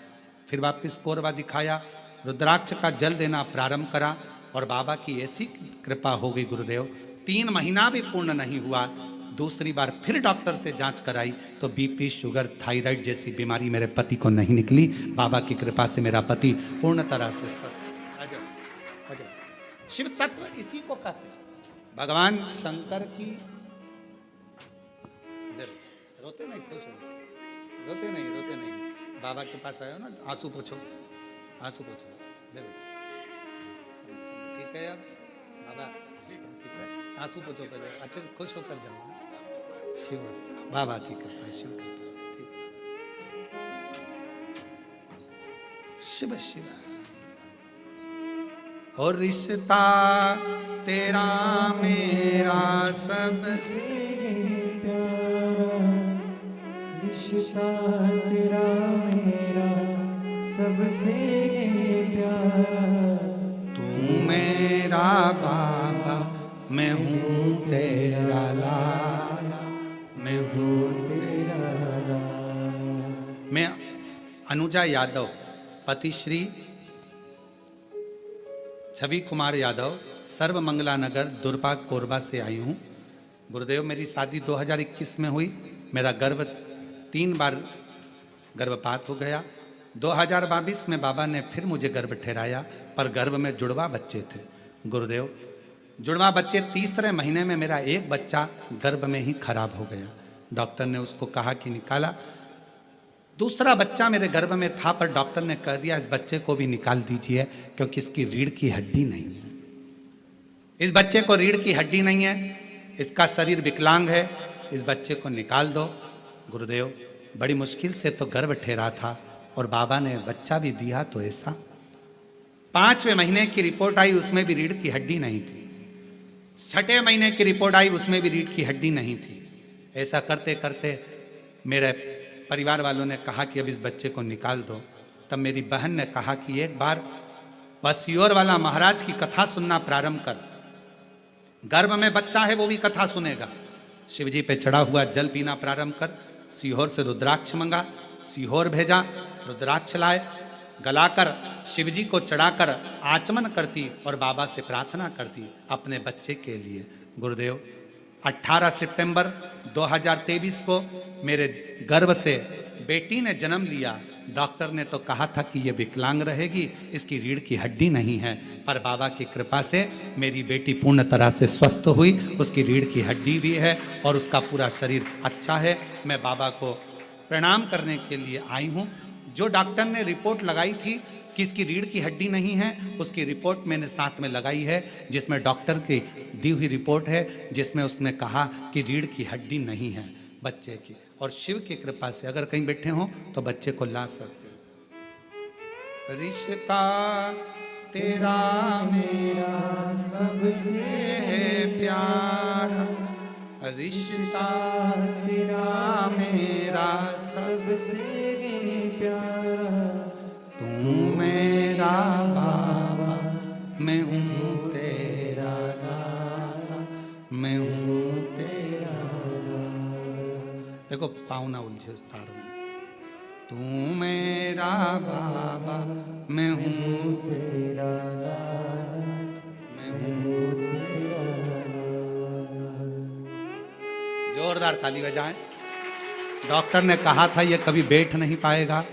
फिर वापस कोरबा दिखाया, रुद्राक्ष का जल देना प्रारंभ करा और बाबा की ऐसी कृपा हो गई गुरुदेव, 3 महीना भी पूर्ण नहीं हुआ, दूसरी बार फिर डॉक्टर से जांच कराई तो बीपी, शुगर, थायराइड जैसी बीमारी मेरे पति को नहीं निकली। बाबा की कृपा से मेरा पति पूर्ण तरह से स्वस्थ। शिव तत्व इसी को कहते हैं। भगवान शंकर की रोते नहीं, खुश हो, रोते नहीं, रोते नहीं। बाबा के पास आयो ना, आंसू पोछो, आंसू पोछो। ठीक है अब बाबा, ठीक है, आंसू पोछो पहले, अच्छे खुश होकर जाओ। शिव बाबा की कृपा, शिव कृपा, शिव शिव। और रिश्ता तेरा मेरा सबसे प्यारा, रिश्ता तेरा मेरा सबसे प्यारा। तू मेरा बाबा, मैं हूँ तेरा लाला, मैं हूँ तेरा लाला। मैं अनुजा यादव, पति श्री छवि कुमार यादव, सर्व मंगला नगर, दुर्पा, कोरबा से आई हूँ। गुरुदेव, मेरी शादी 2021 में हुई। मेरा गर्भ 3 बार गर्भपात हो गया। 2022 में बाबा ने फिर मुझे गर्भ ठहराया, पर गर्भ में जुड़वा बच्चे थे। गुरुदेव, जुड़वा बच्चे, तीसरे महीने में मेरा एक बच्चा गर्भ में ही खराब हो गया। डॉक्टर ने उसको कहा कि निकाला, दूसरा बच्चा मेरे गर्भ में था, पर डॉक्टर ने कह दिया इस बच्चे को भी निकाल दीजिए क्योंकि इसकी रीढ़ की हड्डी नहीं है। इस बच्चे को रीढ़ की हड्डी नहीं है, इसका शरीर विकलांग है, इस बच्चे को निकाल दो। गुरुदेव, बड़ी मुश्किल से तो गर्भ ठहरा था और बाबा ने बच्चा भी दिया तो ऐसा। 5वें महीने की रिपोर्ट आई, उसमें भी रीढ़ की हड्डी नहीं थी। 6ठे महीने की रिपोर्ट आई, उसमें भी रीढ़ की हड्डी नहीं थी। ऐसा करते करते मेरे परिवार वालों ने कहा कि अब इस बच्चे को निकाल दो। तब मेरी बहन ने कहा कि एक बार बसियोर वाला महाराज की कथा सुनना प्रारंभ कर, गर्भ में बच्चा है वो भी कथा सुनेगा। शिव जी पे चढ़ा हुआ जल पीना प्रारंभ कर। सीहोर से रुद्राक्ष मंगा, सीहोर भेजा, रुद्राक्ष लाए, गलाकर शिव जी को चढ़ाकर आचमन करती और बाबा से प्रार्थना करती अपने बच्चे के लिए। गुरुदेव, 18 सितंबर 2023 को मेरे गर्भ से बेटी ने जन्म लिया। डॉक्टर ने तो कहा था कि ये विकलांग रहेगी, इसकी रीढ़ की हड्डी नहीं है, पर बाबा की कृपा से मेरी बेटी पूर्ण तरह से स्वस्थ हुई। उसकी रीढ़ की हड्डी भी है और उसका पूरा शरीर अच्छा है। मैं बाबा को प्रणाम करने के लिए आई हूँ। जो डॉक्टर ने रिपोर्ट लगाई थी कि इसकी रीढ़ की हड्डी नहीं है, उसकी रिपोर्ट मैंने साथ में लगाई है, जिसमें डॉक्टर की दी हुई रिपोर्ट है, जिसमें उसने कहा कि रीढ़ की हड्डी नहीं है बच्चे की। और शिव की कृपा से अगर कहीं बैठे हो तो बच्चे को ला सकते हो। रिश्ता तेरा मेरा सबसे है प्यारा, रिश्ता तेरा मेरा सबसे प्यारा, तू मेरा बाबा, मैं हूँ तेरा लाला, मैं हूँ तेरा लाला। देखो पाँव ना उलझे उस तार में। तू मेरा बाबा, मैं हूँ तेरा लाला, मैं हूँ तेरा लाला। जोरदार ताली बजाएं। डॉक्टर ने कहा था ये कभी बैठ नहीं पाएगा,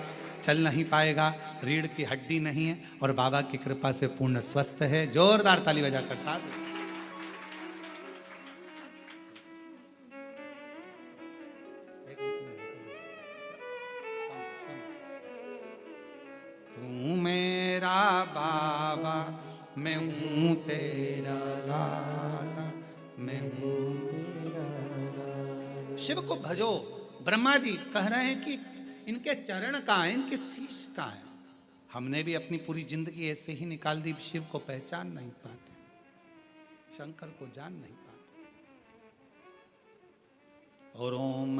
चल नहीं पाएगा, रीढ़ की हड्डी नहीं है, और बाबा की कृपा से पूर्ण स्वस्थ है। जोरदार ताली बजाकर साथ। तू मेरा बाबा, मैं हूँ तेरा लाला, मैं हूँ तेरा लाला। शिव को भजो। ब्रह्मा जी कह रहे हैं कि इनके चरण कहाँ है, इनके शीश कहाँ है। हमने भी अपनी पूरी जिंदगी ऐसे ही निकाल दी, शिव को पहचान नहीं पाते, शंकर को जान नहीं पाते। और ओम